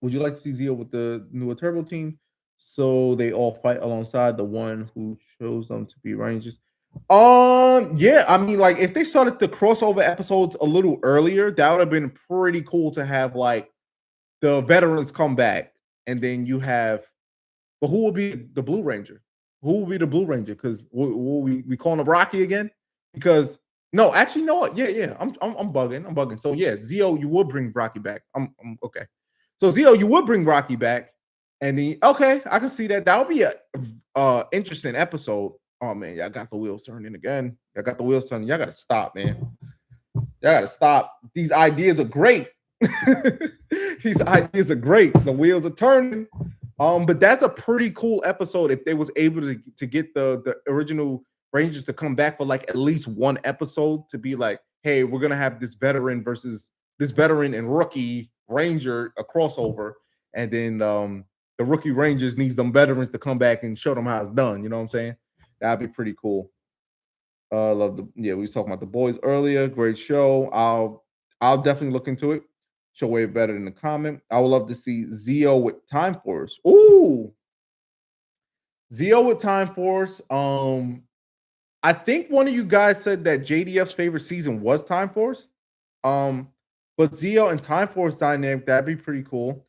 Would you like to see Zeo with the newer Turbo team? So they all fight alongside the one who chose them to be Rangers. Yeah, I mean, like if they started the crossover episodes a little earlier, that would have been pretty cool to have like the veterans come back, and then you have. But who will be the Blue Ranger? Who will be the Blue Ranger? Because will we calling him Rocky again? Because no, actually, no. Yeah. I'm bugging. I'm bugging. So yeah, Zeo, you would bring Rocky back. I'm okay. So Zeo, you would bring Rocky back, and then okay, I can see that. That would be a interesting episode. Oh man, y'all got the wheels turning again. Y'all got the wheels turning. Y'all gotta stop, man. Y'all gotta stop. These ideas are great. These ideas are great. The wheels are turning. But that's a pretty cool episode if they was able to get the original Rangers to come back for like at least one episode to be like, hey, we're gonna have this veteran versus this veteran and rookie Ranger, a crossover, and then the rookie Rangers needs them veterans to come back and show them how it's done. You know what I'm saying? That'd be pretty cool. Love the yeah. We was talking about the boys earlier. Great show. I'll definitely look into it. Show way better than the comment. I would love to see Zio with Time Force. Ooh, Zio with Time Force. I think one of you guys said that JDF's favorite season was Time Force. Um, but Zio and Time Force dynamic, that'd be pretty cool.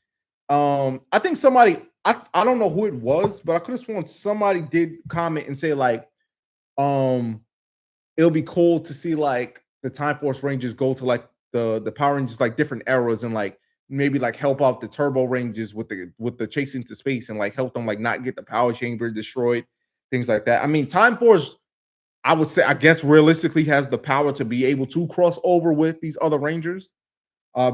I think somebody, I don't know who it was, but I could have sworn somebody did comment and say, like, um, it'll be cool to see like the Time Force Rangers go to like the Power Rangers, like different eras, and like maybe like help out the Turbo Rangers with the chase into space and like help them like not get the power chamber destroyed, things like that. I mean, Time Force, I would say, I guess realistically has the power to be able to cross over with these other Rangers,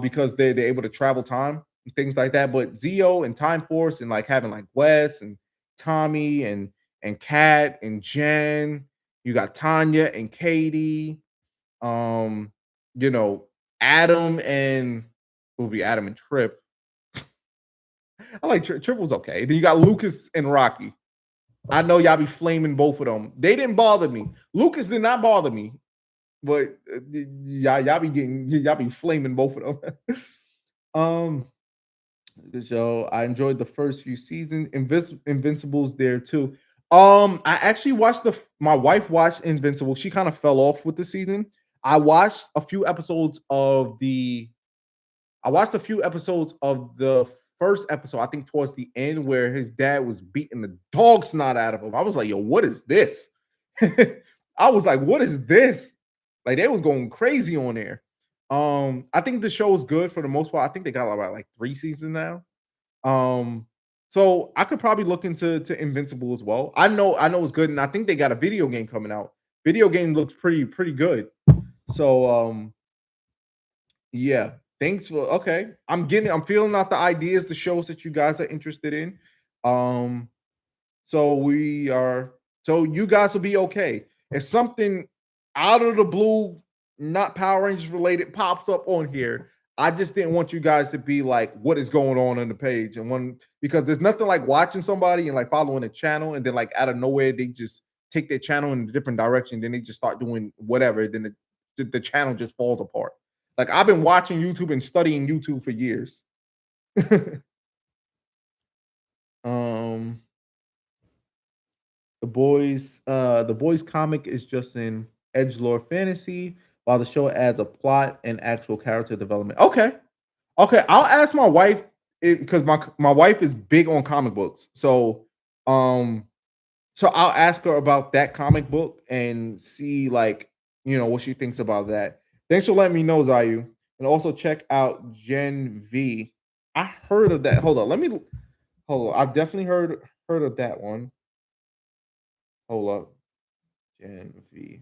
because they're able to travel time and things like that. But Zio and Time Force and like having like Wes and Tommy and Kat and Jen, you got Tanya and Katie, um, you know, Adam and it will be Adam and Trip. I like Trip was okay. Then you got Lucas and Rocky. I know y'all be flaming both of them. They didn't bother me. Lucas did not bother me, but y'all be flaming both of them. um, so I enjoyed the first few seasons. Invincibles there too. I actually watched my wife watched Invincible. She kind of fell off with the season. I watched a few episodes of the I watched a few episodes of the first episode, I think towards the end, where his dad was beating the dog snot out of him. I was like, yo, what is this? I was like, what is this? Like they was going crazy on there. I think the show is good for the most part. I think they got about like 3 seasons now. Um, so I could probably look into Invincible as well. I know it's good, and I think they got a video game coming out. Video game looks pretty good. So yeah. Thanks for okay. I'm feeling out the ideas, the shows that you guys are interested in. Um, so we are so you guys will be okay. If something out of the blue, not Power Rangers related, pops up on here, I just didn't want you guys to be like, what is going on the page? And one because there's nothing like watching somebody and like following a channel, and then like out of nowhere, they just take their channel in a different direction, then they just start doing whatever, then the channel just falls apart. Like I've been watching YouTube and studying YouTube for years. um the boys comic is just in edgelord fantasy, while the show adds a plot and actual character development. Okay. Okay, I'll ask my wife because my wife is big on comic books. Um so I'll ask her about that comic book and see like, what she thinks about that. Thanks for letting me know, Zayu. And also check out Gen V. I heard of that. Hold on. Hold on. I've definitely heard of that one. Hold up. Gen V.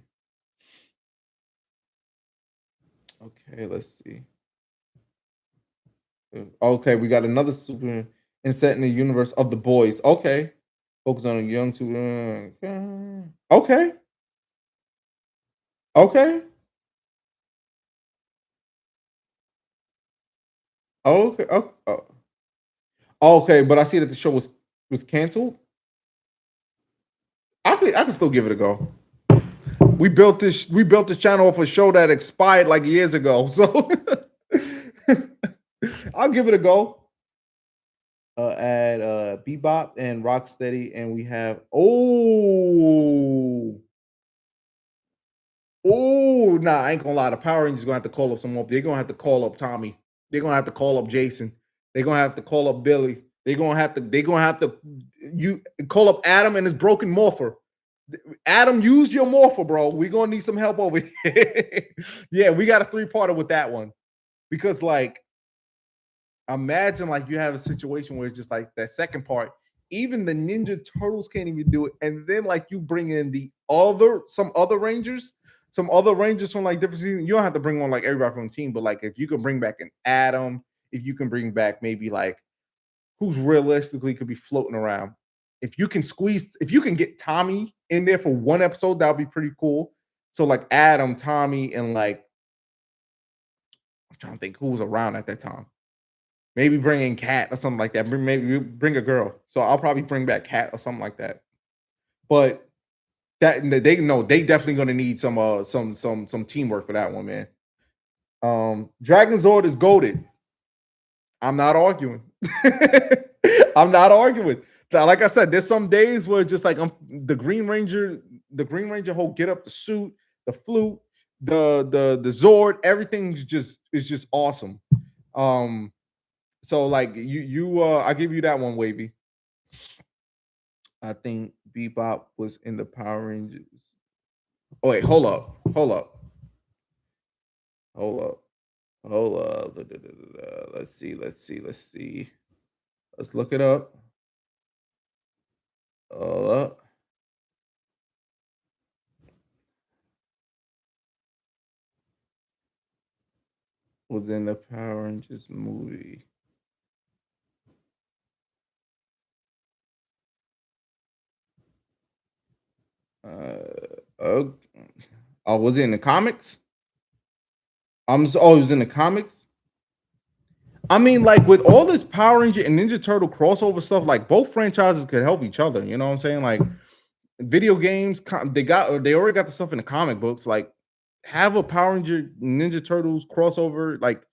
Okay, let's see. Okay, we got another super and set in the universe of the boys. Okay. Focus on a young super. Okay. Okay. Okay. Okay, but I see that the show was canceled. I could still give it a go. We built this channel off a show that expired like years ago. So I'll give it a go. Add Bebop and Rocksteady, and we have nah, I ain't gonna lie. The Power Rangers gonna have to call up some more. They're gonna have to call up Tommy. They're gonna have to call up Jason. They're gonna have to call up Billy. They're gonna have to you call up Adam and his broken morpher. Adam, use your morpher, bro. We're gonna need some help over here. Yeah, we got a 3-parter with that one. Because like imagine like you have a situation where it's just like that second part, even the Ninja Turtles can't even do it. And then like you bring in some other Rangers from like different seasons. You don't have to bring on like everybody from the team, but like if you can bring back an Adam, if you can bring back maybe like who's realistically could be floating around. If you can get Tommy in there for one episode, that would be pretty cool. So like Adam, Tommy, and like I'm trying to think who was around at that time. Maybe bring in Cat or something like that. Maybe bring a girl. So I'll probably bring back Cat or something like that. But that they no, they definitely gonna need some teamwork for that one, man. Dragon Zord is goaded. I'm not arguing. I'm not arguing. Like I said, there's some days where just like the Green Ranger, whole get up, the suit, the flute, the Zord, everything's just is just awesome. Um, so like I give you that one, Wavy. I think Bebop was in the Power Rangers. Oh wait, hold up, hold up, hold up. Let's see, let's see, let's see. Let's look it up. Hold up. Was in the Power Rangers movie. Oh, was it in the comics? Oh, it was in the comics. I mean, like with all this Power Ranger and Ninja Turtle crossover stuff, like both franchises could help each other. You know what I'm saying? Like video games, they already got the stuff in the comic books. Like have a Power Ranger Ninja Turtles crossover. Like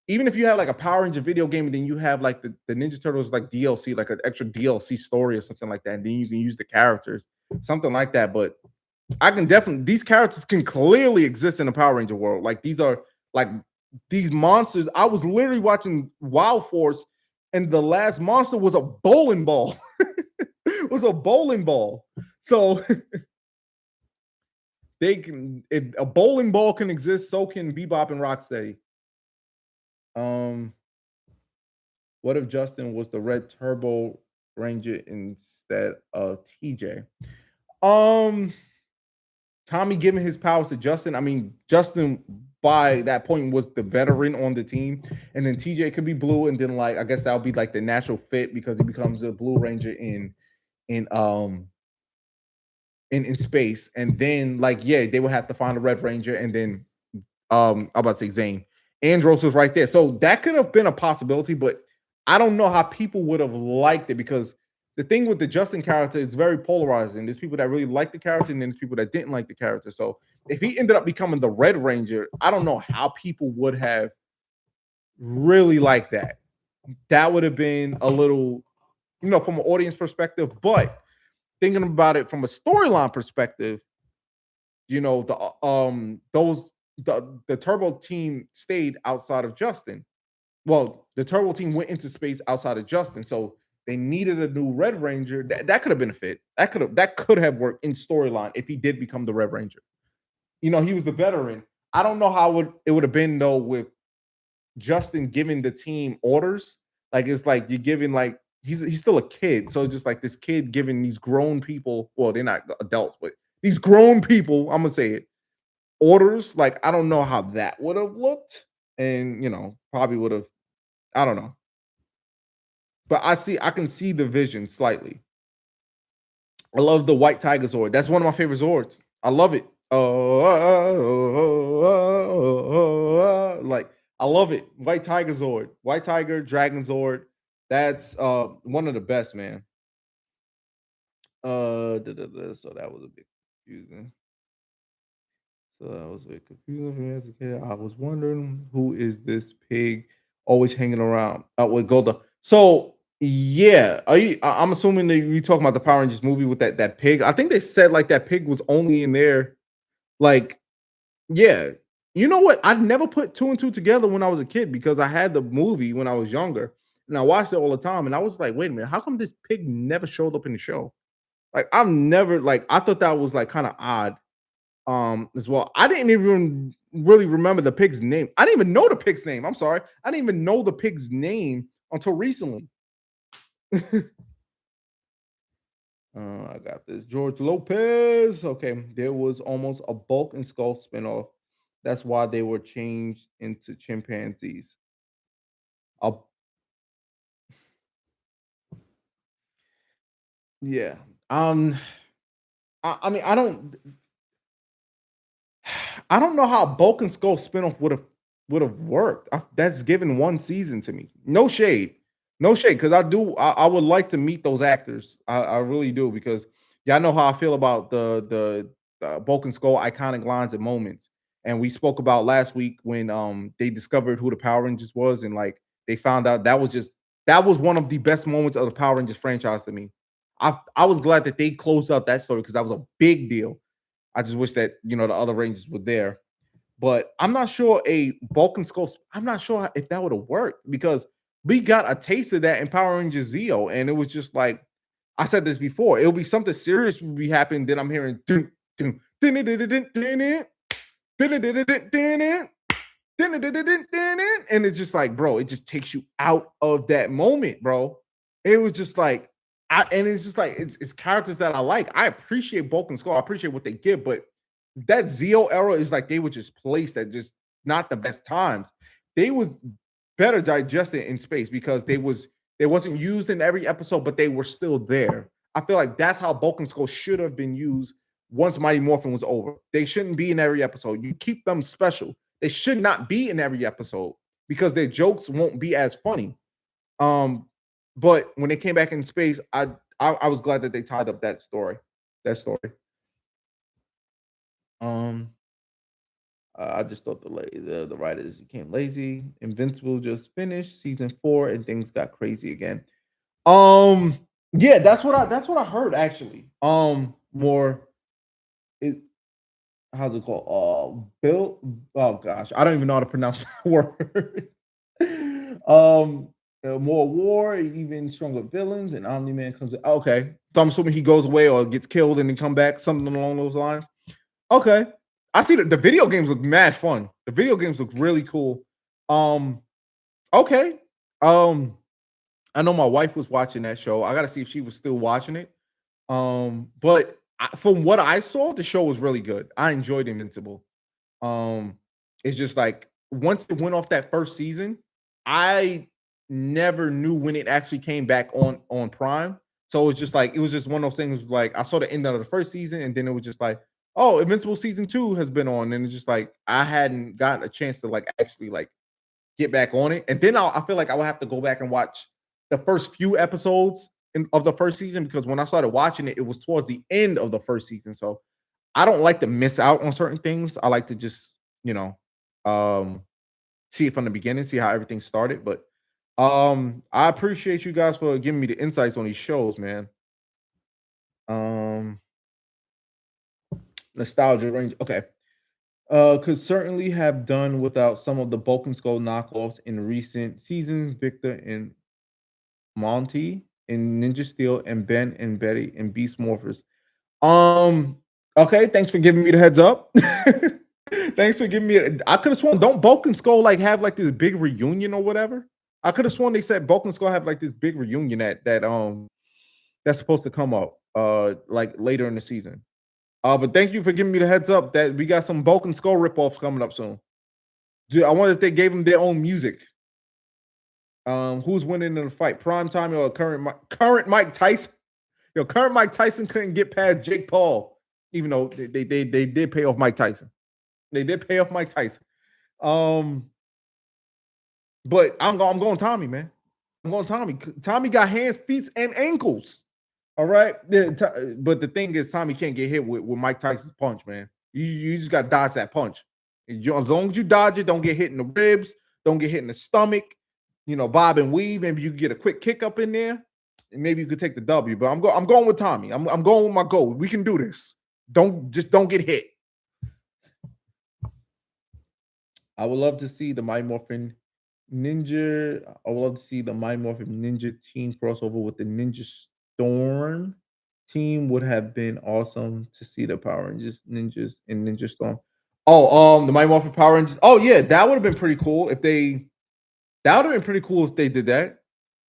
even if you have like a Power Ranger video game, and then you have like the Ninja Turtles like DLC, like an extra DLC story or something like that, and then you can use the characters, something like that. But I can definitely these characters can clearly exist in the Power Ranger world. Like these are like these monsters. I was literally watching Wild Force, and the last monster was a bowling ball. It was a bowling ball. So they can if a bowling ball can exist, so can Bebop and Rocksteady. What if Justin was the Red Turbo Ranger instead of TJ? Um, Tommy giving his powers to Justin. I mean, Justin by that point was the veteran on the team, and then TJ could be blue, and then like I guess that would be like the natural fit because he becomes a Blue Ranger in in space, and then like yeah, they would have to find a Red Ranger, and then I'm about to say Zane. Andros was right there. So that could have been a possibility, but I don't know how people would have liked it because the thing with the Justin character is very polarizing. There's people that really like the character, and then there's people that didn't like the character. So if he ended up becoming the Red Ranger, I don't know how people would have really liked that. That would have been a little, from an audience perspective, but thinking about it from a storyline perspective, the Turbo team stayed outside of Justin. Well, the Turbo team went into space outside of Justin, so they needed a new Red Ranger. That could have been a fit. That could have worked in storyline if he did become the Red Ranger. He was the veteran. I don't know how it would have been though with Justin giving the team orders. Like it's like you're giving like he's still a kid, so it's just like this kid giving these grown people. Well, they're not adults, but these grown people. I'm gonna say it orders. Like I don't know how that would have looked, and probably would have. I don't know, but I can see the vision slightly. I love the White Tiger Zord. That's one of my favorite Zords. I love it. Like I love it. White Tiger Zord, White Tiger, Dragon Zord. That's one of the best, man. So that was a bit confusing. So that was a bit confusing for me as a kid. I was wondering who is this pig always hanging around with Golda. So yeah, I'm assuming that you talking about the Power Rangers movie with that pig. I think they said like that pig was only in there, like yeah. You know what? I never put two and two together when I was a kid because I had the movie when I was younger and I watched it all the time. And I was like, wait a minute, how come this pig never showed up in the show? Like I've never like I thought that was like kind of odd as well. I didn't even really remember the pig's name. I didn't even know the pig's name. I'm sorry. I didn't even know the pig's name until recently. I got this. George Lopez. Okay. There was almost a Bulk and Skull spinoff. That's why they were changed into chimpanzees. Uh, yeah. I mean, I don't know how Bulk and Skull spinoff would have would have worked. That's given one season to me. No shade, no shade, because I would like to meet those actors. I really do because y'all know how I feel about the Bulk and Skull iconic lines and moments. And we spoke about last week when they discovered who the Power Rangers was and like they found out that was one of the best moments of the Power Rangers franchise to me. I was glad that they closed out that story because that was a big deal. I just wish that the other Rangers were there. But I'm not sure a Bulk and Skull. I'm not sure if that would have worked because we got a taste of that in Power Rangers Zeo, and it was just like I said this before. It'll be something serious will be happening. Then I'm hearing dun, dun, dun, dun, dun, dun, dun, dun, dun, dun, dun, dun, dun, and it's just like, bro, it just takes you out of that moment, bro. It was just like, and it's just like it's characters that I like. I appreciate Bulk and Skull. I appreciate what they give, but that Zeo era is like they were just placed at just not the best times. They was better digested in space because they wasn't used in every episode, but they were still there. I feel like that's how Bulk and Skull should have been used once Mighty Morphin was over. They shouldn't be in every episode. You keep them special. They should not be in every episode because their jokes won't be as funny. But when they came back in space, I was glad that they tied up that story. That story. Um, I just thought the writers became lazy. Invincible just finished season 4, and things got crazy again. Yeah, that's what I heard actually. More it how's it called? Bill. Oh gosh, I don't even know how to pronounce that word. More war, even stronger villains, and Omni Man comes. Okay, so I'm assuming he goes away or gets killed and then come back, something along those lines. Okay. I see the video games look mad fun. The video games look really cool. Um, okay. Um, I know my wife was watching that show. I gotta see if she was still watching it. But from what I saw, the show was really good. I enjoyed Invincible. Um, it's just like once it went off that first season, I never knew when it actually came back on Prime. So it's just like it was just one of those things. Like I saw the end of the first season, and then it was just like, oh, Invincible season 2 has been on, and it's just like I hadn't gotten a chance to like actually like get back on it. And then I feel like I would have to go back and watch the first few episodes of the first season because when I started watching it, it was towards the end of the first season. So I don't like to miss out on certain things. I like to just, um, see it from the beginning, see how everything started. But I appreciate you guys for giving me the insights on these shows, man. Um, Nostalgia range. Okay. Could certainly have done without some of the Bulk and Skull knockoffs in recent seasons. Victor and Monty and Ninja Steel and Ben and Betty and Beast Morphers. Um, okay, thanks for giving me the heads up. Thanks for giving me. I could have sworn. Don't Bulk and Skull like have like this big reunion or whatever? I could have sworn they said Bulk and Skull have like this big reunion that's supposed to come up like later in the season. But thank you for giving me the heads up that we got some Bulk and Skull ripoffs coming up soon. Dude, I wonder if they gave them their own music. Who's winning in the fight? Prime Time or current Mike Tyson? Current Mike Tyson couldn't get past Jake Paul, even though they did pay off Mike Tyson. They did pay off Mike Tyson. But I'm going Tommy, man. I'm going Tommy. Tommy got hands, feet, and ankles. All right. But the thing is, Tommy can't get hit with Mike Tyson's punch, man. You just got to dodge that punch. As long as you dodge it, don't get hit in the ribs, don't get hit in the stomach. Bob and weave. Maybe you can get a quick kick up in there, and maybe you could take the W. But I'm going with Tommy. I'm going with my goal. We can do this. Don't get hit. I would love to see the Mighty Morphin Ninja. I would love to see the Mighty Morphin Ninja team crossover with the Ninja Storm team. Would have been awesome to see the Power Rangers Ninjas and Ninja Storm. Oh, the Mighty Morphin Power Rangers. Oh yeah, that would have been pretty cool if they. That would have been pretty cool if they did that.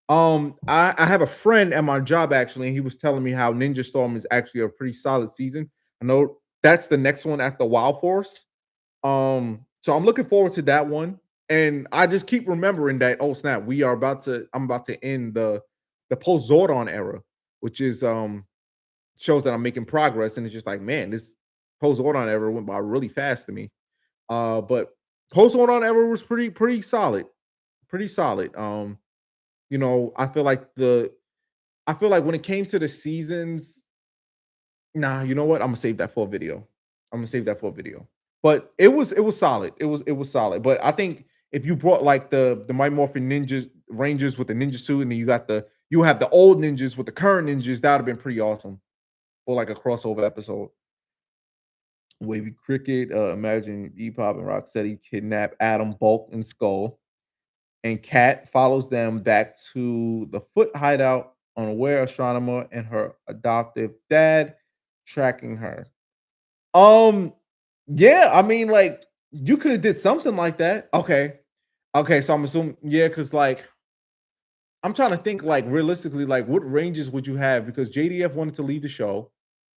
I have a friend at my job actually, and he was telling me how Ninja Storm is actually a pretty solid season. I know that's the next one after Wild Force. So I'm looking forward to that one. And I just keep remembering that, oh snap, I'm about to end the post Zordon era, which is shows that I'm making progress. And it's just like, man, this post Zordon era went by really fast to me. But Whole Swords Art era was pretty solid, pretty solid. You know, I feel like when it came to the seasons, nah, you know what? I'm gonna save that for a video. I'm gonna save that for a video. But it was solid. It was solid. But I think if you brought like the Mighty Morphin Ninjas Rangers with the ninja suit, and then you have the old ninjas with the current ninjas, that would have been pretty awesome for like a crossover episode. Wavy Cricket, imagine E-Pop and Rocksteady kidnap Adam, Bulk, and Skull, and Kat follows them back to the Foot hideout, unaware astronomer and her adoptive dad tracking her. Um, yeah, I mean, like, you could have did something like that. Okay. Okay, so I'm assuming, yeah, because like I'm trying to think like realistically, like what ranges would you have? Because JDF wanted to leave the show.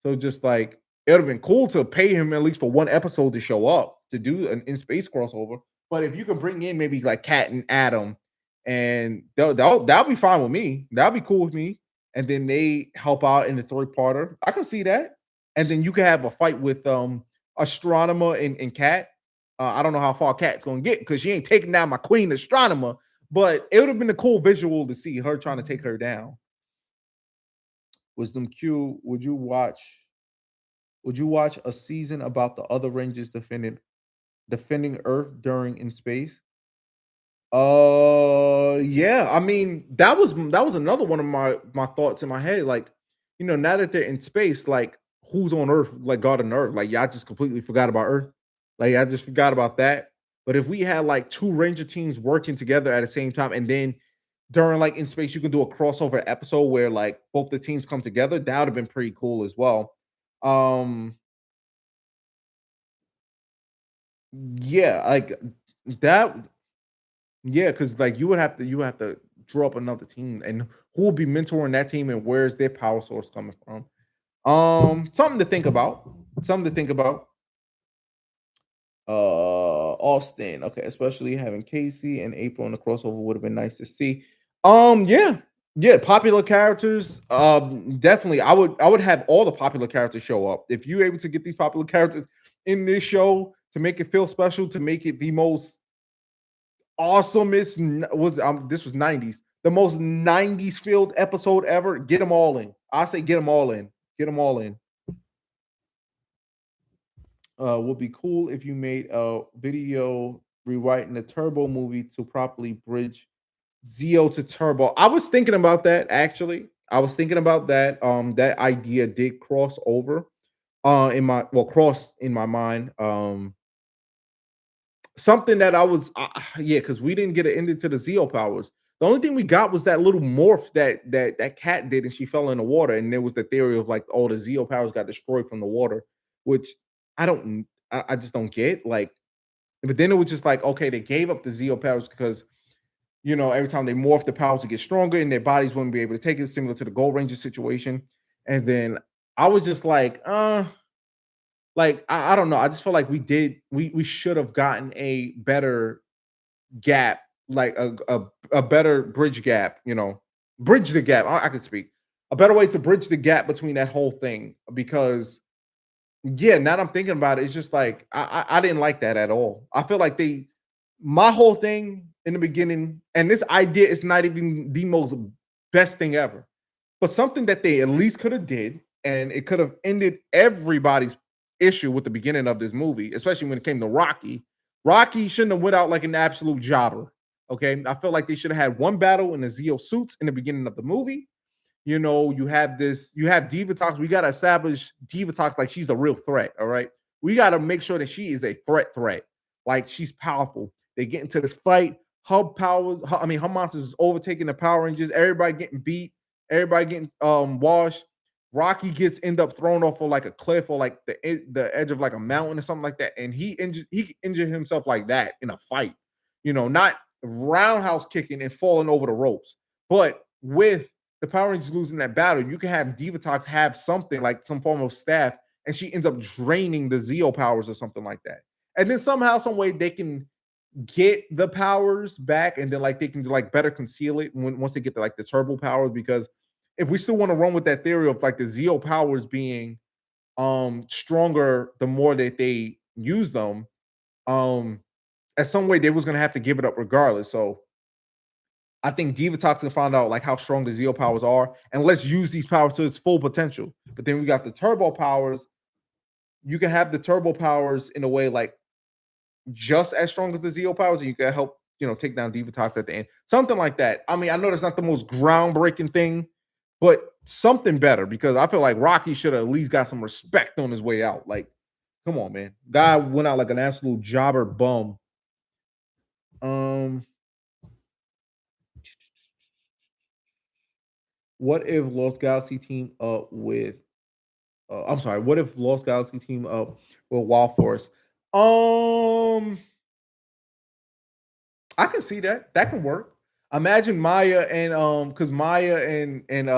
So just like it would have been cool to pay him at least for one episode to show up to do an in space crossover. But if you could bring in maybe like Cat and Adam, and that'll be fine with me. That'll be cool with me. And then they help out in the three-parter. I can see that. And then you can have a fight with Astronomer and Cat. I don't know how far Cat's gonna get because she ain't taking down my queen astronomer, but it would have been a cool visual to see her trying to take her down. Wisdom Q, would you watch a season about the other Rangers defending Earth during in space? Yeah. I mean, that was another one of my thoughts in my head. Like, now that they're in space, like who's on Earth, like God on Earth? Like, y'all just completely forgot about Earth. Like, I just forgot about that. But if we had like two Ranger teams working together at the same time, and then during like in space, you can do a crossover episode where like both the teams come together, that would have been pretty cool as well. Um, yeah, like that. Yeah, because like you would have to draw up another team, and who will be mentoring that team, and where's their power source coming from? Something to think about. Something to think about. Austin. Okay, especially having Casey and April in the crossover would have been nice to see. Yeah. Yeah, popular characters. Definitely. I would have all the popular characters show up. If you're able to get these popular characters in this show to make it feel special, to make it the most awesomest was this was 90s. The most 90s filled episode ever. Get them all in. I say get them all in. Get them all in. Would be cool if you made a video rewriting the Turbo movie to properly bridge Zeo to Turbo. I was thinking about that actually. I was thinking about that. That idea did cross over cross in my mind. Something that I was yeah, because we didn't get it ended to the Zeo powers. The only thing we got was that little morph that cat did, and she fell in the water. And there was the theory of like, all the Zeo powers got destroyed from the water, which I just don't get. Like, but then it was just like, okay, they gave up the Zeo powers because every time they morph the powers to get stronger, and their bodies wouldn't be able to take it, similar to the Gold Ranger situation. And then I was just like I don't know. I just feel like we should have gotten a better gap, like a better bridge gap, bridge the gap. I could speak a better way to bridge the gap between that whole thing, because yeah, now that I'm thinking about it, it's just like I didn't like that at all. I feel like my whole thing in the beginning, and this idea is not even the most best thing ever, but something that they at least could have did, and it could have ended everybody's issue with the beginning of this movie, especially when it came to Rocky. Rocky shouldn't have went out like an absolute jobber. Okay, I feel like they should have had one battle in the Zeo suits in the beginning of the movie. You have Divatox. We got to establish Divatox like she's a real threat. All right. We got to make sure that she is a threat. Like, she's powerful. They get into this fight. Her monsters is overtaking the Power Rangers. Everybody getting beat. Everybody getting washed. Rocky gets end up thrown off of like a cliff, or like the edge of like a mountain or something like that. And he injured himself like that in a fight. Not roundhouse kicking and falling over the ropes, but with the Power Rangers losing that battle, you can have Divatox have something like some form of staff, and she ends up draining the Zeo powers or something like that. And then somehow, some way, they can get the powers back, and then like they can like better conceal it once they get to like the turbo powers. Because if we still want to run with that theory of like the Zeo powers being stronger the more that they use them, um at some way they was gonna have to give it up regardless. So I think Divatox can find out like how strong the Zeo powers are, and let's use these powers to its full potential. But then we got the turbo powers. You can have the turbo powers in a way like just as strong as the Zeo powers, and you can help take down Divatox at the end, something like that. I mean, I know that's not the most groundbreaking thing, but something better because I feel like Rocky should have at least got some respect on his way out. Like, come on, man, guy went out like an absolute jobber bum. Um, what if Lost Galaxy team up with? I'm sorry. What if Lost Galaxy team up with Wild Force? Um, I can see that. That can work. Imagine Maya and because Maya and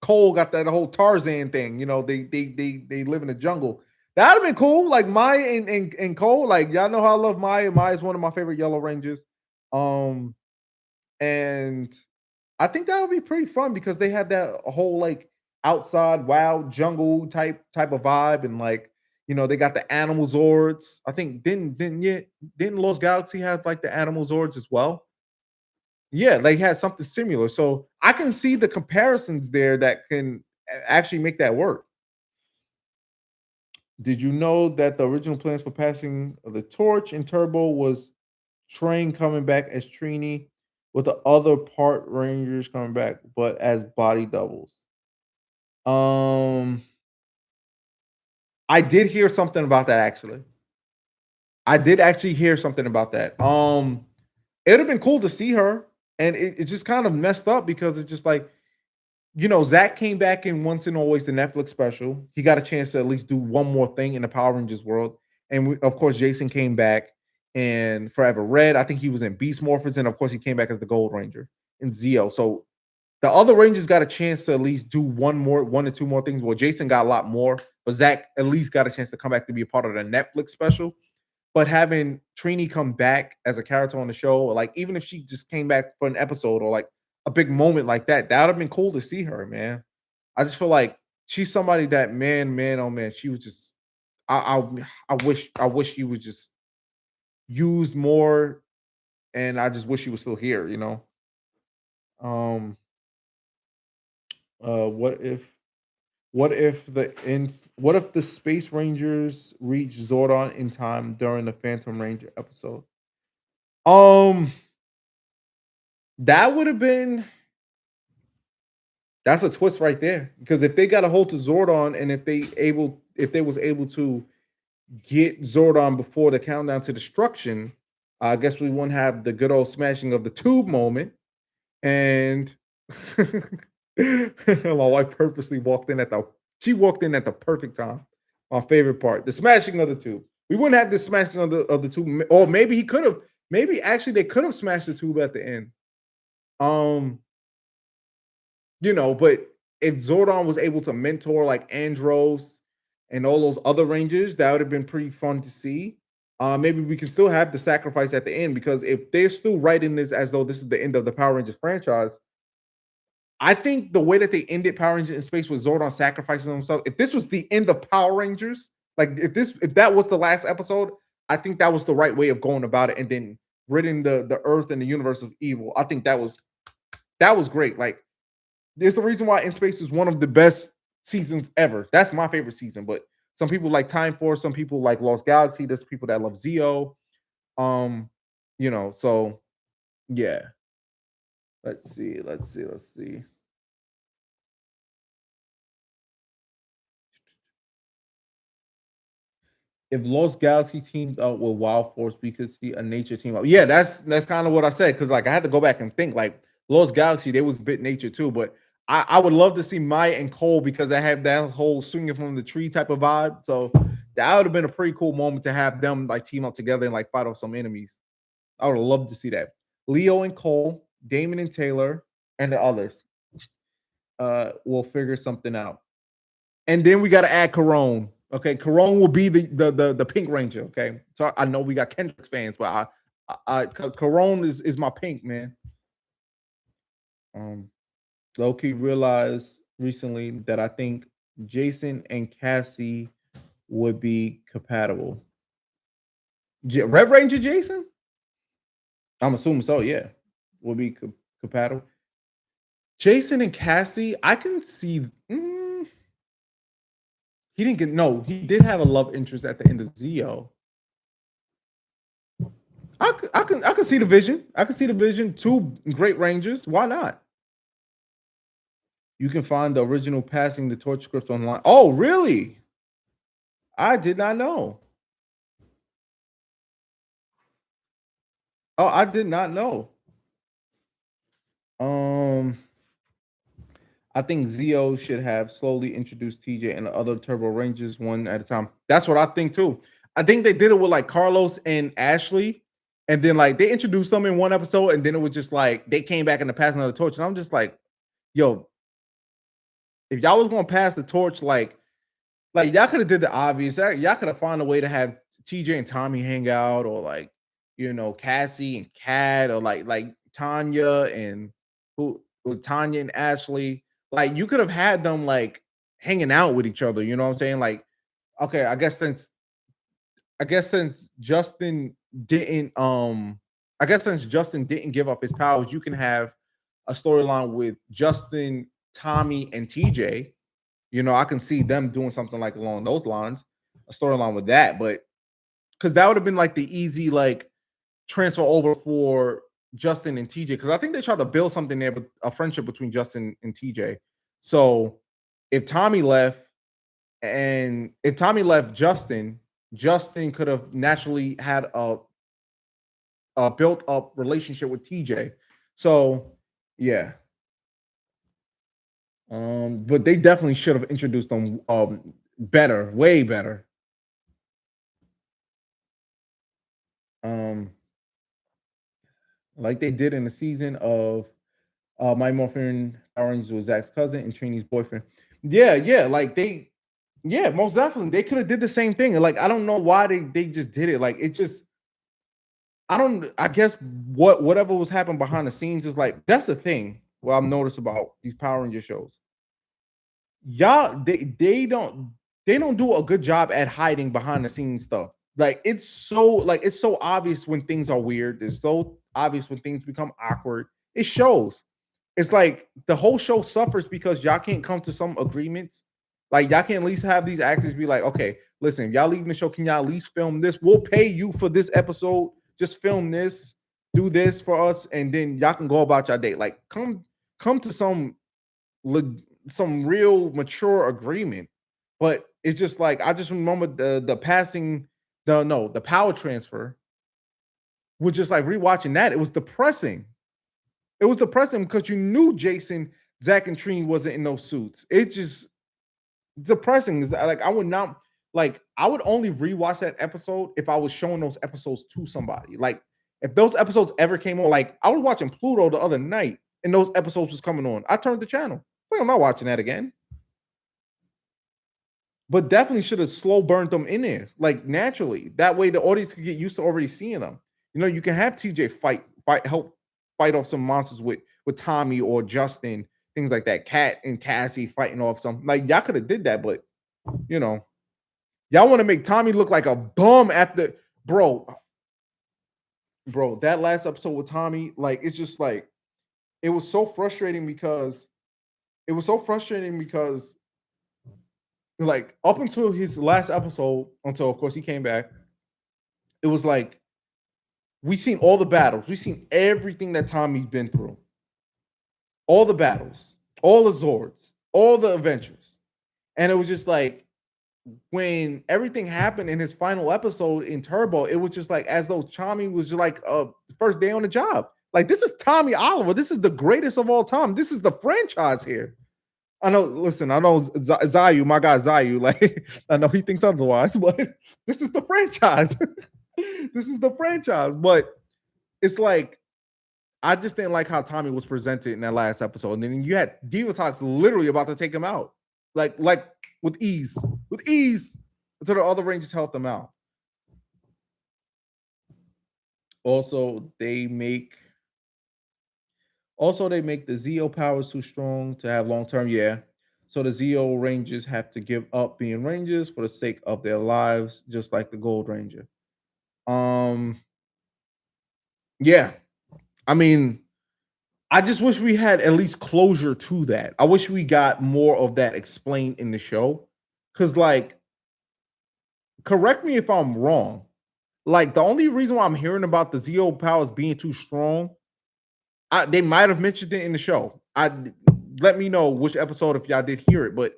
Cole got that whole Tarzan thing. They live in the jungle. That'd have been cool. Like Maya and Cole. Like y'all know how I love Maya. Maya's one of my favorite Yellow Rangers. Um, and I think that would be pretty fun because they had that whole like outside wild jungle type of vibe, and like they got the animal zords. I think didn't Lost Galaxy have like the animal zords as well? Yeah, they had something similar. So I can see the comparisons there that can actually make that work. Did you know that the original plans for passing the torch in Turbo was Train coming back as Trini with the other part Rangers coming back, but as body doubles? Um, I did hear something about that actually. I did actually hear something about that. It'd have been cool to see her, and it just kind of messed up because it's just like Zach came back in Once and Always the Netflix special. He got a chance to at least do one more thing in the Power Rangers world, and of course Jason came back in Forever Red. I think he was in Beast Morphers, and of course he came back as the Gold Ranger in Zeo. So the other Rangers got a chance to at least do one or two more things. Well, Jason got a lot more, but Zach at least got a chance to come back to be a part of the Netflix special. But having Trini come back as a character on the show, or like even if she just came back for an episode or like a big moment like that, that would have been cool to see her, man. I just feel like she's somebody that man, oh man, she was just I wish she was just used more, and I just wish she was still here. Um what if what if the Space Rangers reach Zordon in time during the Phantom Ranger episode? Um that would have been that's a twist right there. Because if they got a hold to Zordon and if they was able to get Zordon before the countdown to destruction, I guess we wouldn't have the good old smashing of the tube moment. And my wife purposely walked in at the perfect time. My favorite part, the smashing of the tube. We wouldn't have this smashing of the tube, or maybe he could have. Maybe actually they could have smashed the tube at the end. Um, but if Zordon was able to mentor like Andros and all those other Rangers, that would have been pretty fun to see. Maybe we can still have the sacrifice at the end because if they're still writing this as though this is the end of the Power Rangers franchise, I think the way that they ended Power Rangers in Space with Zordon sacrificing himself, if this was the end of Power Rangers, like if that was the last episode, I think that was the right way of going about it, and then ridding the Earth and the universe of evil. I think that was great. Like there's the reason why In Space is one of the best seasons ever. That's my favorite season, but some people like Time Force, some people like Lost Galaxy, there's people that love Zeo. Um, so yeah. Let's see. If Lost Galaxy teams up with Wild Force, we could see a nature team up. Yeah, that's kind of what I said because like I had to go back and think like Lost Galaxy, they was bit nature too, but I would love to see Maya and Cole because I have that whole swinging from the tree type of vibe. So that would have been a pretty cool moment to have them like team up together and like fight off some enemies. I would have loved to see that. Leo and Cole, Damon and Taylor, and the others will figure something out. And then we got to add Corone. Okay, Corone will be the Pink Ranger. Okay, so I know we got Kendrick's fans, but Corone is my pink man. Um, Loki realized recently that I think Jason and Cassie would be compatible. Red Ranger Jason? I'm assuming so. Yeah, will be compatible. Jason and Cassie, I can see. He didn't get no. He did have a love interest at the end of Zio. I can see the vision. I can see the vision. Two great Rangers. Why not? You can find the original passing the torch scripts online. Oh, really? I did not know. Oh, I did not know. Um, I think Zio should have slowly introduced TJ and the other Turbo Rangers one at a time. That's what I think too. I think they did it with like Carlos and Ashley, and then like they introduced them in one episode, and then it was just like they came back in the passing of the torch, and I'm just like, yo, if y'all was gonna pass the torch, like y'all could have did the obvious. Y'all could have found a way to have TJ and Tommy hang out, or like Cassie and Kat, or like Tanya and who with Tanya and Ashley. Like you could have had them like hanging out with each other. You know what I'm saying? Like, okay, I guess since Justin didn't I guess since Justin didn't give up his powers, you can have a storyline with Justin, Tommy, and TJ. I can see them doing something like along those lines, a storyline with that, but because that would have been like the easy like transfer over for Justin and TJ. Because I think they tried to build something there, but a friendship between Justin and TJ. So if Tommy left, and if Tommy left Justin could have naturally had a built up relationship with TJ. So yeah. But they definitely should have introduced them better, way better. Um, like they did in the season of My Morphin Power Rangers with Zach's cousin and Trini's boyfriend. Yeah, yeah, like yeah, most definitely. They could have did the same thing. And like I don't know why they just did it. Like it just I guess whatever was happening behind the scenes is like that's the thing what I've noticed about these Power Ranger shows. Y'all they don't do a good job at hiding behind the scenes stuff. Like it's so obvious when things are weird. It's so obvious when things become awkward. It shows. It's like the whole show suffers because y'all can't come to some agreements. Like y'all can at least have these actors be like, okay, listen, if y'all leaving the show, can y'all at least film this? We'll pay you for this episode. Just film this, do this for us, and then y'all can go about your day. Like come to some real mature agreement. But it's just like I just remember the passing the no the power transfer was just like rewatching that. It was depressing. It was depressing because you knew Jason, Zach, and Trini wasn't in those suits. It just depressing. Like I would not like I would only rewatch that episode if I was showing those episodes to somebody. Like if those episodes ever came on, like I was watching Pluto the other night and those episodes was coming on. I turned the channel. Like I'm not watching that again. But definitely should have slow burned them in there, like naturally. That way the audience could get used to already seeing them. You can have TJ help fight off some monsters with Tommy or Justin, things like that. Kat and Cassie fighting off some like y'all could have did that, but you know, y'all want to make Tommy look like a bum after bro. Bro, that last episode with Tommy, like it's just like it was so frustrating because it was so frustrating because like up until his last episode, until of course he came back, it was like we seen all the battles, we seen everything that Tommy's been through, all the battles, all the Zords, all the adventures, and it was just like when everything happened in his final episode in Turbo, it was just like as though Tommy was just like first day on the job. Like this is Tommy Oliver. This is the greatest of all time. This is the franchise here. I know. Listen, I know Zayu, my guy Zayu. Like I know he thinks otherwise, but this is the franchise. This is the franchise. But it's like I just didn't like how Tommy was presented in that last episode, and then you had Diva Talks literally about to take him out, like with ease, until the other Rangers helped them out. Also, they make the Zeo powers too strong to have long term. Yeah. So the Zeo Rangers have to give up being Rangers for the sake of their lives, just like the Gold Ranger. Um, yeah. I mean, I just wish we had at least closure to that. I wish we got more of that explained in the show. Cause like, correct me if I'm wrong. Like the only reason why I'm hearing about the Zeo powers being too strong, they might have mentioned it in the show. Let me know which episode if y'all did hear it, but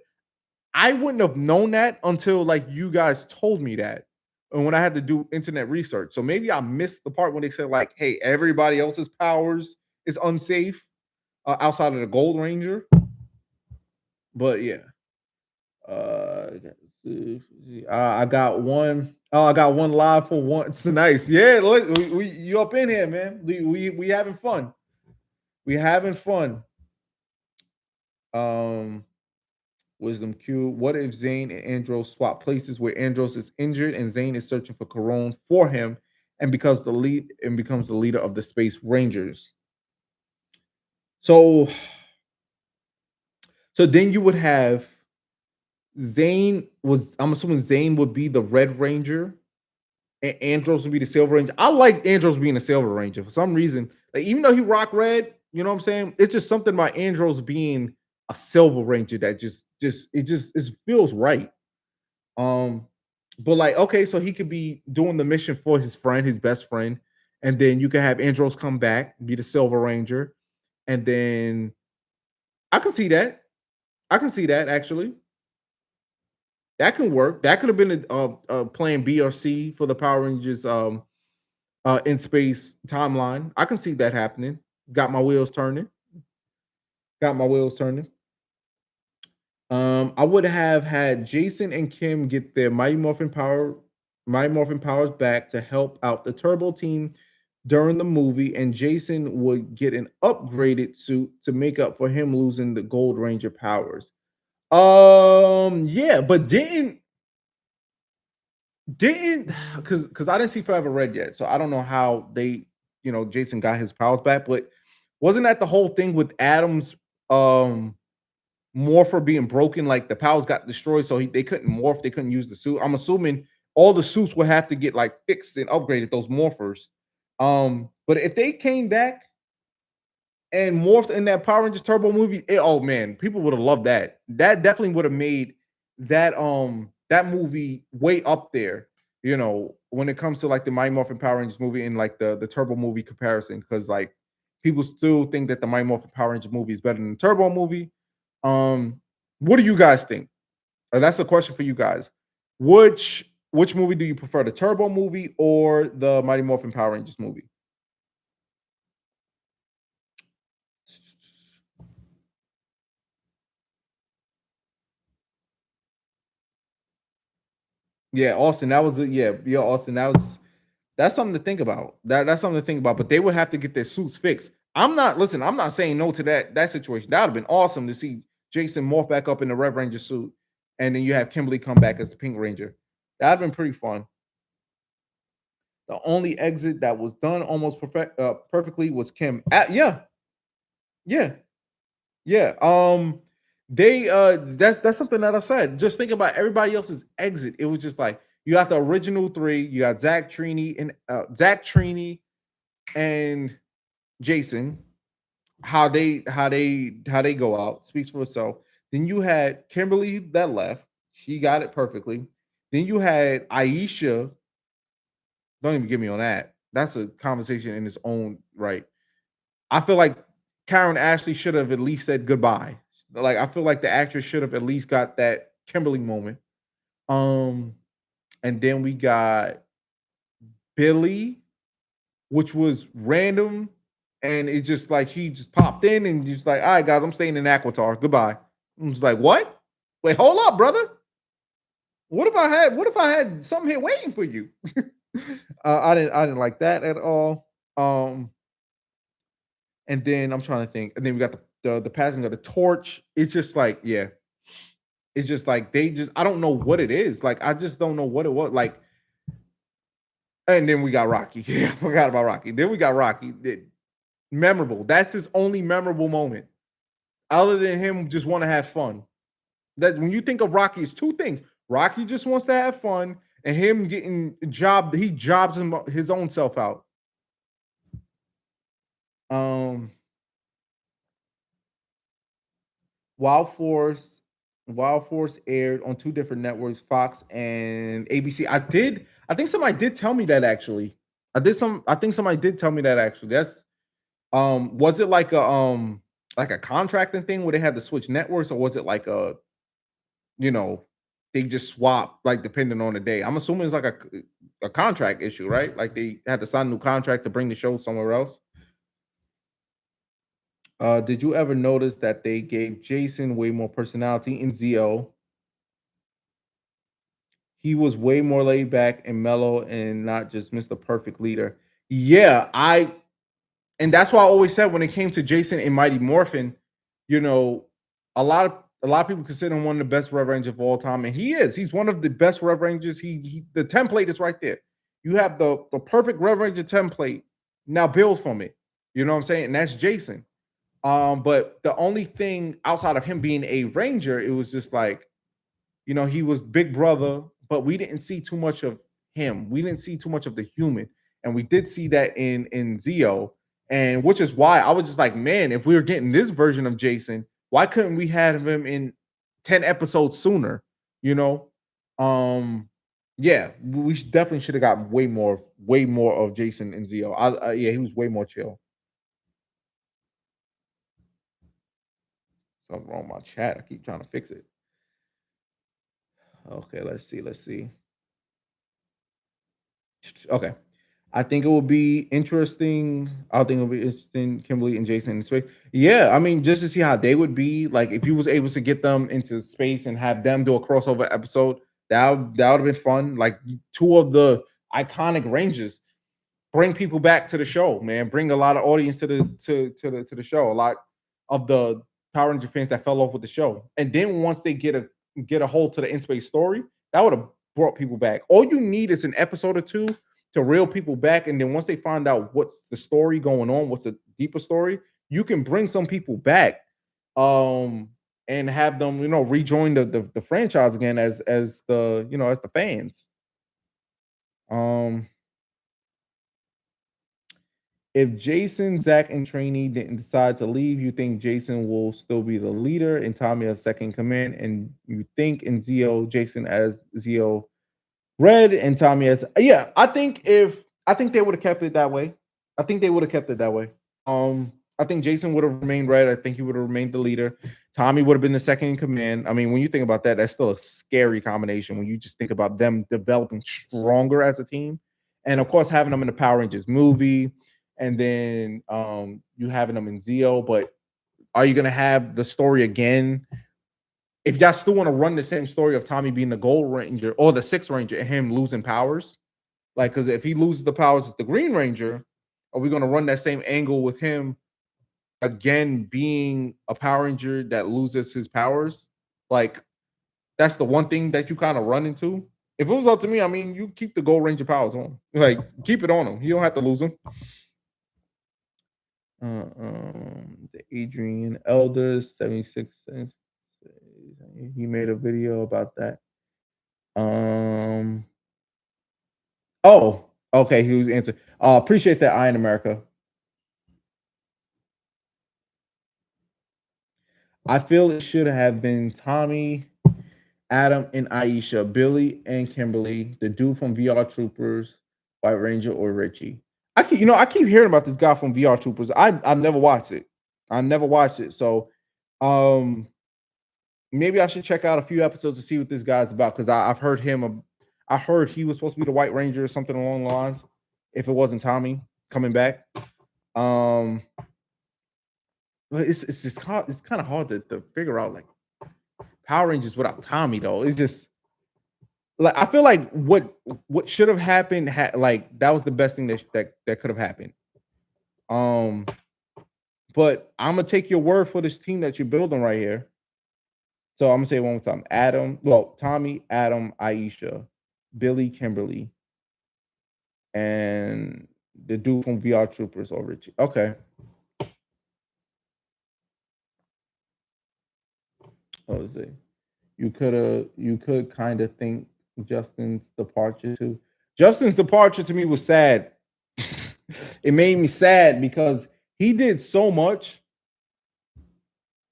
I wouldn't have known that until like you guys told me that, and when I had to do internet research. So maybe I missed the part when they said like, "Hey, everybody else's powers is unsafe outside of the Gold Ranger." But yeah, uh, I got one. Oh, I got one live for once. Nice. Yeah, look, you up in here, man. We having fun. We having fun. Um, Wisdom Q. What if Zane and Andros swap places where Andros is injured and Zane is searching for Corone for him and becomes the leader of the Space Rangers? So then you would have Zane was I'm assuming Zane would be the Red Ranger and Andros would be the Silver Ranger. I like Andros being a Silver Ranger for some reason. Like even though he rock red, you know what I'm saying? It's just something about Andros being a Silver Ranger that it feels right. Um, but like, okay, so he could be doing the mission for his friend, his best friend, and then you can have Andros come back, be the Silver Ranger, and then I can see that. I can see that actually. That can work. That could have been a plan B or C for the Power Rangers in space timeline. I can see that happening. Got my wheels turning. Got my wheels turning. I would have had Jason and Kim get their Mighty Morphin powers back to help out the Turbo team during the movie, and Jason would get an upgraded suit to make up for him losing the Gold Ranger powers. Yeah, but didn't because I didn't see Forever Red yet, so I don't know how Jason got his powers back, but wasn't that the whole thing with Adam's um morpher being broken, like the powers got destroyed, so they couldn't morph, they couldn't use the suit. I'm assuming all the suits would have to get like fixed and upgraded, those morphers. But if they came back and morphed in that Power Rangers Turbo movie, oh man, people would have loved that. That definitely would have made that movie way up there, when it comes to like the Mighty Morphin Power Rangers movie and like the Turbo movie comparison, because like people still think that the Mighty Morphin Power Rangers movie is better than the Turbo movie. um, what do you guys think? That's a question for you guys. Which movie do you prefer, the Turbo movie or the Mighty Morphin Power Rangers movie? Yeah, Austin. Yeah, Austin. That's something to think about. That's something to think about. But they would have to get their suits fixed. I'm not saying no to that situation. That would have been awesome to see Jason morph back up in the Red Ranger suit, and then you have Kimberly come back as the Pink Ranger. That'd been pretty fun. The only exit that was done almost perfectly was Kim. Yeah, yeah, yeah. That's something that I said. Just think about everybody else's exit. It was just like you got the original three. You got Zach Trini and Jason. How they go out speaks for itself. Then you had Kimberly that left. She got it perfectly. Then you had Aisha. Don't even get me on that. That's a conversation in its own right. I feel like Karen Ashley should have at least said goodbye. Like I feel like the actress should have at least got that Kimberly moment. Um, and then we got Billy, which was random, and it just like he just popped in and just like, all right, guys, I'm staying in Aquitar. Goodbye. I was like, what? Wait, hold up, brother. What if I had something here waiting for you? I didn't like that at all. And then I'm trying to think. And then we got the passing of the torch. It's just like, yeah. It's just like I don't know what it is. Like, I just don't know what it was. Like, and then we got Rocky. Yeah, I forgot about Rocky. Then we got Rocky. Memorable. That's his only memorable moment. Other than him just want to have fun. That when you think of Rocky, it's two things. Rocky just wants to have fun, and him getting he jobs his own self out. Um, Wild Force, Wild Force aired on two different networks, Fox and ABC. I think somebody did tell me that actually. I think somebody did tell me that actually. That's was it like a contracting thing where they had to switch networks, or was it like you know, they just swap like depending on the day? I'm assuming it's like a contract issue, right? Like they had to sign a new contract to bring the show somewhere else. Did you ever notice that they gave Jason way more personality in Zio? He was way more laid back and mellow and not just Mr. Perfect Leader. Yeah, and that's why I always said when it came to Jason and Mighty Morphin, you know, a lot of people consider him one of the best Red Rangers of all time, and he is. He's one of the best Red Rangers. He the template is right there. You have the perfect Red Ranger template. Now build from it. You know what I'm saying? And that's Jason. But the only thing outside of him being a Ranger, it was just like, he was Big Brother, but we didn't see too much of him. We didn't see too much of the human, and we did see that in Zio, and which is why I was just like, man, if we were getting this version of Jason, why couldn't we have him in 10 episodes sooner? You know, um, yeah, we definitely should have got way more of Jason in Zio. Yeah, he was way more chill. Something wrong with my chat. I keep trying to fix it. Okay, let's see. Let's see. Okay. I think it will be interesting. I think it'll be interesting, Kimberly and Jason in space. Yeah, I mean, just to see how they would be like if you was able to get them into space and have them do a crossover episode. That would have been fun. Like two of the iconic Rangers bring people back to the show, man. Bring a lot of audience to the show. A lot of the Power Ranger fans that fell off with the show, and then once they get a hold to the in space story, that would have brought people back. All you need is an episode or two to reel people back, and then once they find out what's the story going on, what's the deeper story, you can bring some people back, and have them, rejoin the franchise again as the as the fans. Um, If Jason, Zach, and Trainee didn't decide to leave, you think Jason will still be the leader and Tommy as second command, and you think in Zio, Jason as Zio Red and Tommy as I think they would have kept it that way. I think they would have kept it that way. I think Jason would have remained Red. I think he would have remained the leader. Tommy would have been the second in command. I mean, when you think about that, that's still a scary combination when you just think about them developing stronger as a team. And of course, having them in the Power Rangers movie, and then you having them in Zio. But are you gonna have the story again? If y'all still want to run the same story of Tommy being the Gold Ranger or the Sixth Ranger and him losing powers, like because if he loses the powers as the Green Ranger, are we gonna run that same angle with him again being a Power Ranger that loses his powers? Like that's the one thing that you kind of run into. If it was up to me, I mean, you keep the Gold Ranger powers on, like keep it on him. You don't have to lose them. The Adrian Elders 76 cents. He made a video about that. Oh, okay. He was answering. Appreciate that, Iron America. I feel it should have been Tommy, Adam, and Aisha, Billy and Kimberly, the dude from VR Troopers, White Ranger, or Richie. I keep hearing about this guy from VR Troopers. I've never watched it. I never watched it. So, um, maybe I should check out a few episodes to see what this guy's about because I've heard him. I heard he was supposed to be the White Ranger or something along the lines. If it wasn't Tommy coming back, but it's just hard. It's kind of hard to figure out like Power Rangers without Tommy though. It's just like I feel like what should have happened like that was the best thing that could have happened. Um, but I'm gonna take your word for this team that you're building right here. So I'm gonna say it one more time. Tommy, Adam, Aisha, Billy, Kimberly, and the dude from VR Troopers or Richie. Okay. What was it? You could kind of think Justin's departure too. Justin's departure to me was sad. It made me sad because he did so much.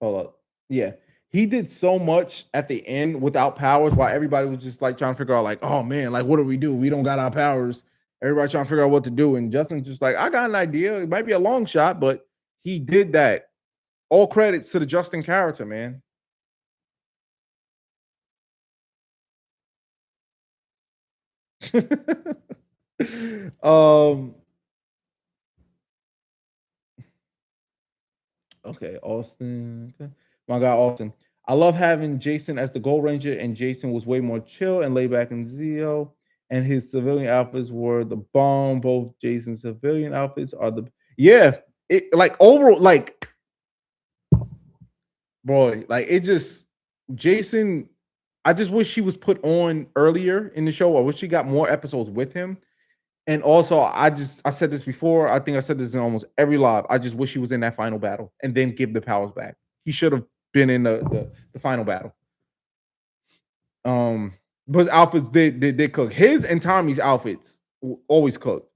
Hold up. Yeah. He did so much at the end without powers while everybody was just like trying to figure out, like, oh man, like what do we do? We don't got our powers. Everybody trying to figure out what to do. And Justin's just like, I got an idea. It might be a long shot, but he did that. All credits to the Justin character, man. um Okay, Austin. Okay. My guy Austin. I love having Jason as the Gold Ranger, and Jason was way more chill and laid back in Zeo. And his civilian outfits were the bomb. Both Jason's civilian outfits are the yeah. It like overall, like boy, like it just Jason. I just wish he was put on earlier in the show. I wish he got more episodes with him. And also, I said this before. I think I said this in almost every live. I just wish he was in that final battle and then give the powers back. He should have been in the final battle. But his outfits did cook. His and Tommy's outfits always cooked.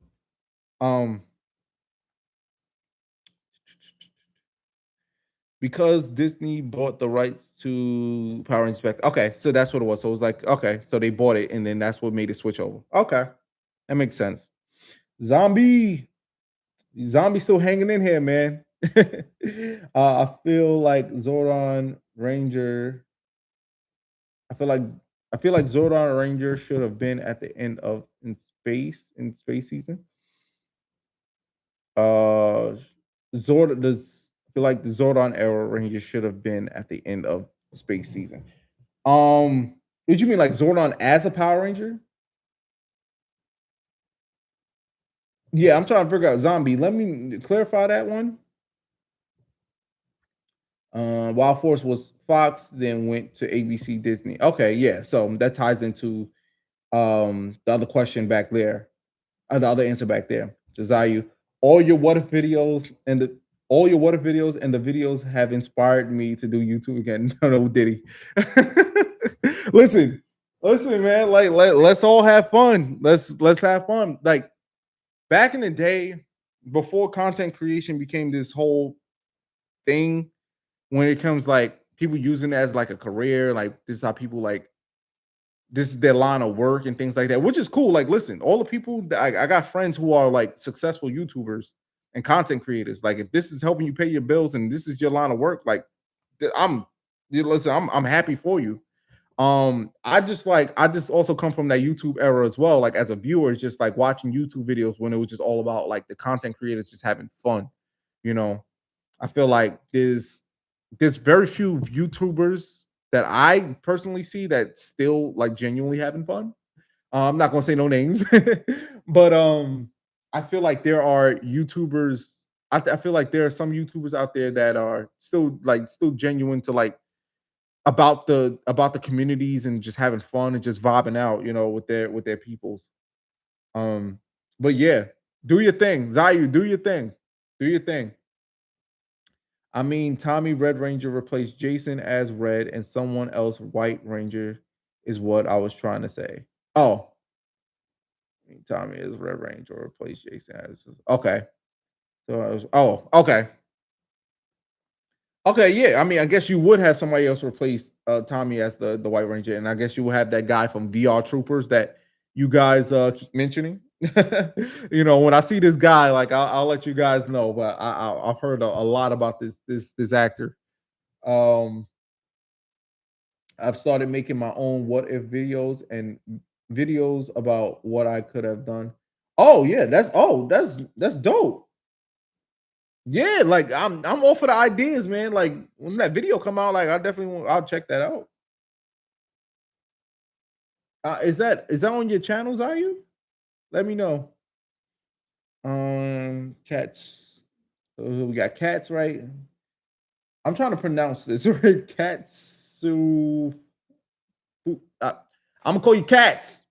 Um, because Disney bought the rights to Power Inspect. Okay, so that's what it was. So it was like, okay, so they bought it, and then that's what made it switch over. Okay, that makes sense. Zombie still hanging in here, man. I feel like Zordon Ranger. I feel like I feel like Zordon Ranger should have been at the end of in space season. Uh, Zord does I feel like the Zordon era Ranger should have been at the end of space season. Did you mean like Zordon as a Power Ranger? Yeah, I'm trying to figure out zombie. Let me clarify that one. Wild Force was Fox, then went to ABC Disney. Okay, yeah. So that ties into the other question back there, the other answer back there. To Zayu, all your what if videos and the all your what if videos and the videos have inspired me to do YouTube again. No, no, Diddy. listen, listen, man. Like let's all have fun. Let's have fun. Like back in the day, before content creation became this whole thing, when it comes like people using it as like a career, like this is how people like this is their line of work and things like that, which is cool. Like, listen, all the people that I got friends who are like successful YouTubers and content creators. Like, if this is helping you pay your bills and this is your line of work, like, I'm listen, I'm happy for you. I just also come from that YouTube era as well. Like as a viewer, it's just like watching YouTube videos when it was just all about like the content creators just having fun, you know. I feel like there's very few YouTubers that I personally see that still like genuinely having fun. I'm not gonna say no names, but I feel like there are YouTubers. I feel like there are some YouTubers out there that are still genuine to like about the communities and just having fun and just vibing out, you know, with their peoples. Um, but yeah, do your thing, Zayu. Do your thing. Do your thing. I mean, Tommy Red Ranger replaced Jason as Red, and someone else White Ranger is what I was trying to say. Oh, I mean, Tommy is Red Ranger replaced Jason as okay. So I was okay. Okay, yeah. I mean, I guess you would have somebody else replace Tommy as the White Ranger, and I guess you would have that guy from VR Troopers that you guys keep mentioning. You know, when I see this guy, like I'll let you guys know. But I've heard a lot about this actor. Um, I've started making my own what if videos and videos about what I could have done. Oh yeah, that's dope. Yeah, like I'm all for the ideas, man. Like when that video come out, like I definitely I'll check that out. Is that on your channels? Are you? Let me know. Cats. We got cats, right? I'm trying to pronounce this right. Katsu. I'm gonna call you Cats.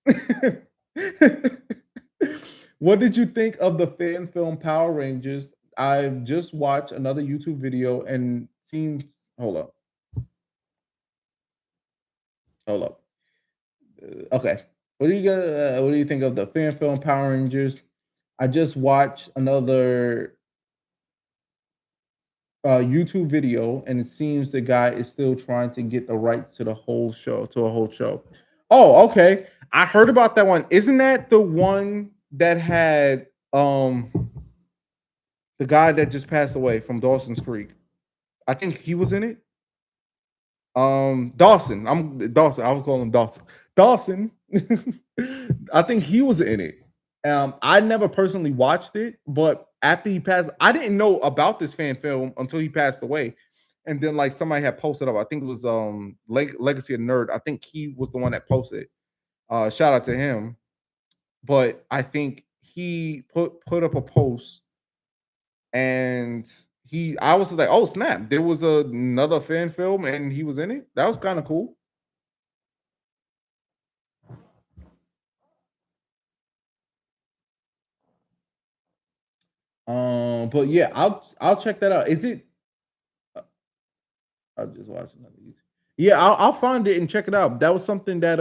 What did you think of the fan film Power Rangers? I just watched another YouTube video and seems. Hold up. Hold up. Okay. What do you think of the fan film Power Rangers? I just watched another YouTube video, and it seems the guy is still trying to get the rights to the whole show, to a whole show. Oh, okay. I heard about that one. Isn't that the one that had the guy that just passed away from Dawson's Creek? I think he was in it. Dawson. I'm Dawson. I was calling him Dawson. Dawson. I think he was in it. I never personally watched it, but after he passed, I didn't know about this fan film until he passed away. And then like somebody had posted up. I think it was Legacy of Nerd. I think he was the one that posted it. Shout out to him. But I think he put up a post, and I was like, oh snap, there was another fan film and he was in it. That was kind of cool. But yeah, I'll check that out. Is it? I'll just watch another YouTube. Yeah, I'll find it and check it out. That was something that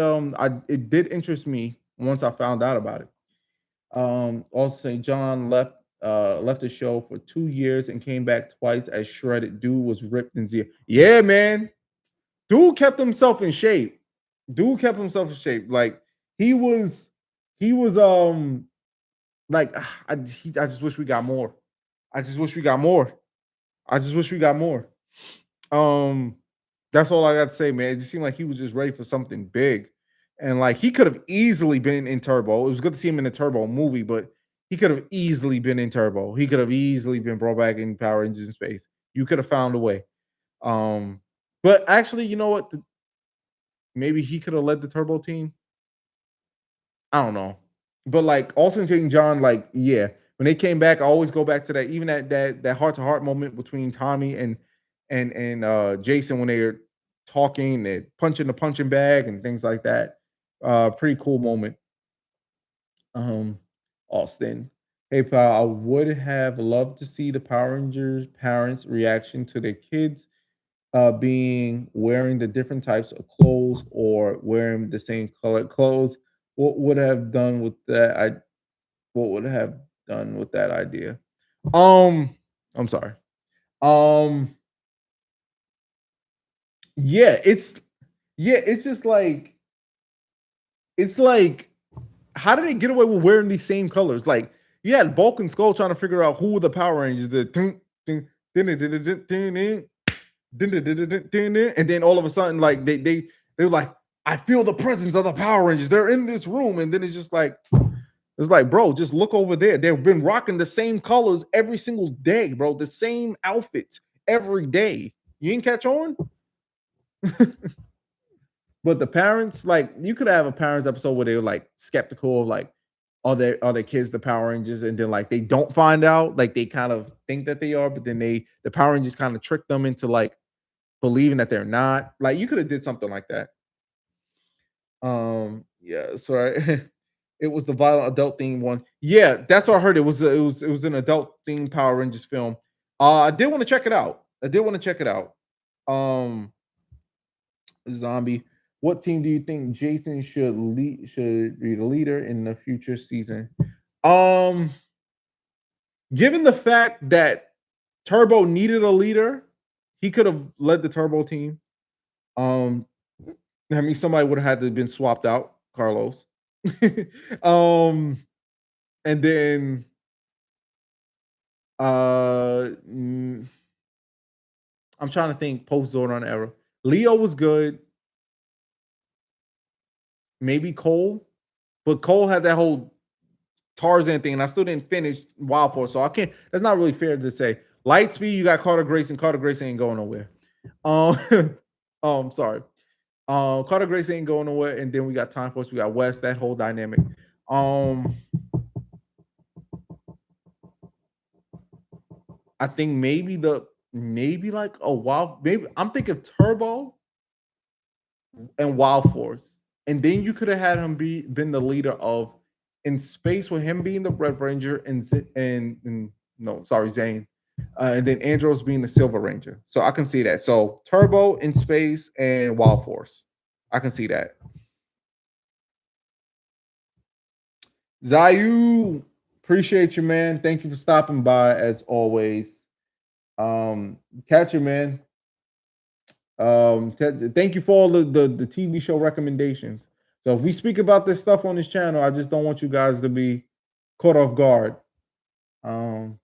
it did interest me once I found out about it. Also St. John left the show for 2 years and came back twice as shredded. Dude was ripped in zero. Yeah, man. Dude kept himself in shape. Dude kept himself in shape. Like he was, he was like I just wish we got more. I just wish we got more. I just wish we got more. Um, that's all I got to say, man. It just seemed like he was just ready for something big, and like he could have easily been in Turbo. It was good to see him in the Turbo movie, but he could have easily been in Turbo. He could have easily been brought back in Power Rangers in Space. You could have found a way. Um, but actually, you know what? Maybe he could have led the Turbo team. I don't know. But like Austin St. John, like, yeah, when they came back, I always go back to that, even that heart to heart moment between Tommy and Jason when they're talking, they're punching the punching bag and things like that. Pretty cool moment. Um, Austin. Hey pal, I would have loved to see the Power Rangers parents' reaction to their kids being wearing the different types of clothes or wearing the same colored clothes. What would have done with that? What would have done with that idea? Um, I'm sorry. Um, yeah, it's just like it's like how did they get away with wearing these same colors? Like you had Bulk and Skull trying to figure out who were the Power Rangers. And then all of a sudden, like they were like, I feel the presence of the Power Rangers. They're in this room, and then it's like, bro, just look over there. They've been rocking the same colors every single day, bro. The same outfits every day. You ain't catch on? But the parents, like, you could have a parents episode where they were like skeptical of like, are their kids the Power Rangers? And then like they don't find out, like they kind of think that they are, but then the Power Rangers kind of trick them into like believing that they're not. Like you could have did something like that. Yeah, sorry. It was the violent adult theme one. Yeah, that's what I heard. It was an adult themed Power Rangers film. I did want to check it out. I did want to check it out. Um, Zombie. What team do you think Jason should be the leader in the future season? Um, given the fact that Turbo needed a leader, he could have led the Turbo team. Um, I mean, somebody would have had to have been swapped out, Carlos. um, and then mm, I'm trying to think post Zordon era. Leo was good. Maybe Cole, but Cole had that whole Tarzan thing, and I still didn't finish Wild Force, so I can't. That's not really fair to say. Lightspeed, you got Carter Grayson. Carter Grayson ain't going nowhere. Um, sorry. Carter Grayson ain't going nowhere, and then we got Time Force. We got West. That whole dynamic. Um, I think maybe like a wild. Maybe I'm thinking Turbo and Wild Force, and then you could have had him been the leader of in space with him being the Red Ranger and no, sorry, Zane, and then Andros being the Silver Ranger. So I can see that. So Turbo in space and Wild Force, I can see that. Zayu, appreciate you, man. Thank you for stopping by as always. Catch it, man. Thank you for all the TV show recommendations. So if we speak about this stuff on this channel, I just don't want you guys to be caught off guard. Um,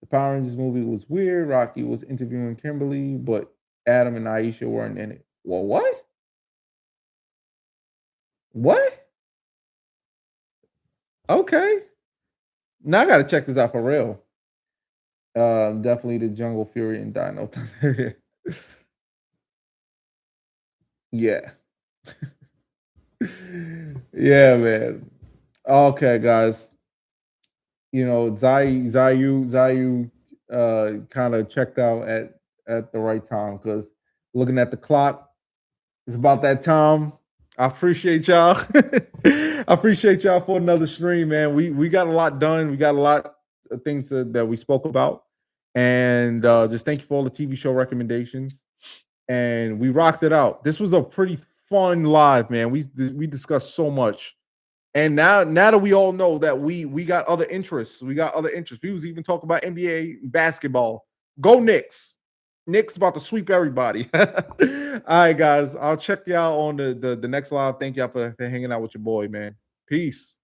the Power Rangers movie was weird. Rocky was interviewing Kimberly, but Adam and Aisha weren't in it. Well, what? What? Okay. Now I gotta check this out for real. Definitely the Jungle Fury and Dino Thunder. Yeah. Yeah, man. Okay, guys. Zayu kind of checked out at the right time because looking at the clock, it's about that time. I appreciate y'all. I appreciate y'all for another stream, man. We got a lot done. We got a lot of things that we spoke about, and just thank you for all the TV show recommendations. And we rocked it out. This was a pretty fun live, man. We discussed so much. And now that we all know that we got other interests, we got other interests. We was even talking about NBA basketball. Go Knicks. Knicks about to sweep everybody. All right, guys. I'll check y'all on the next live. Thank y'all for hanging out with your boy, man. Peace.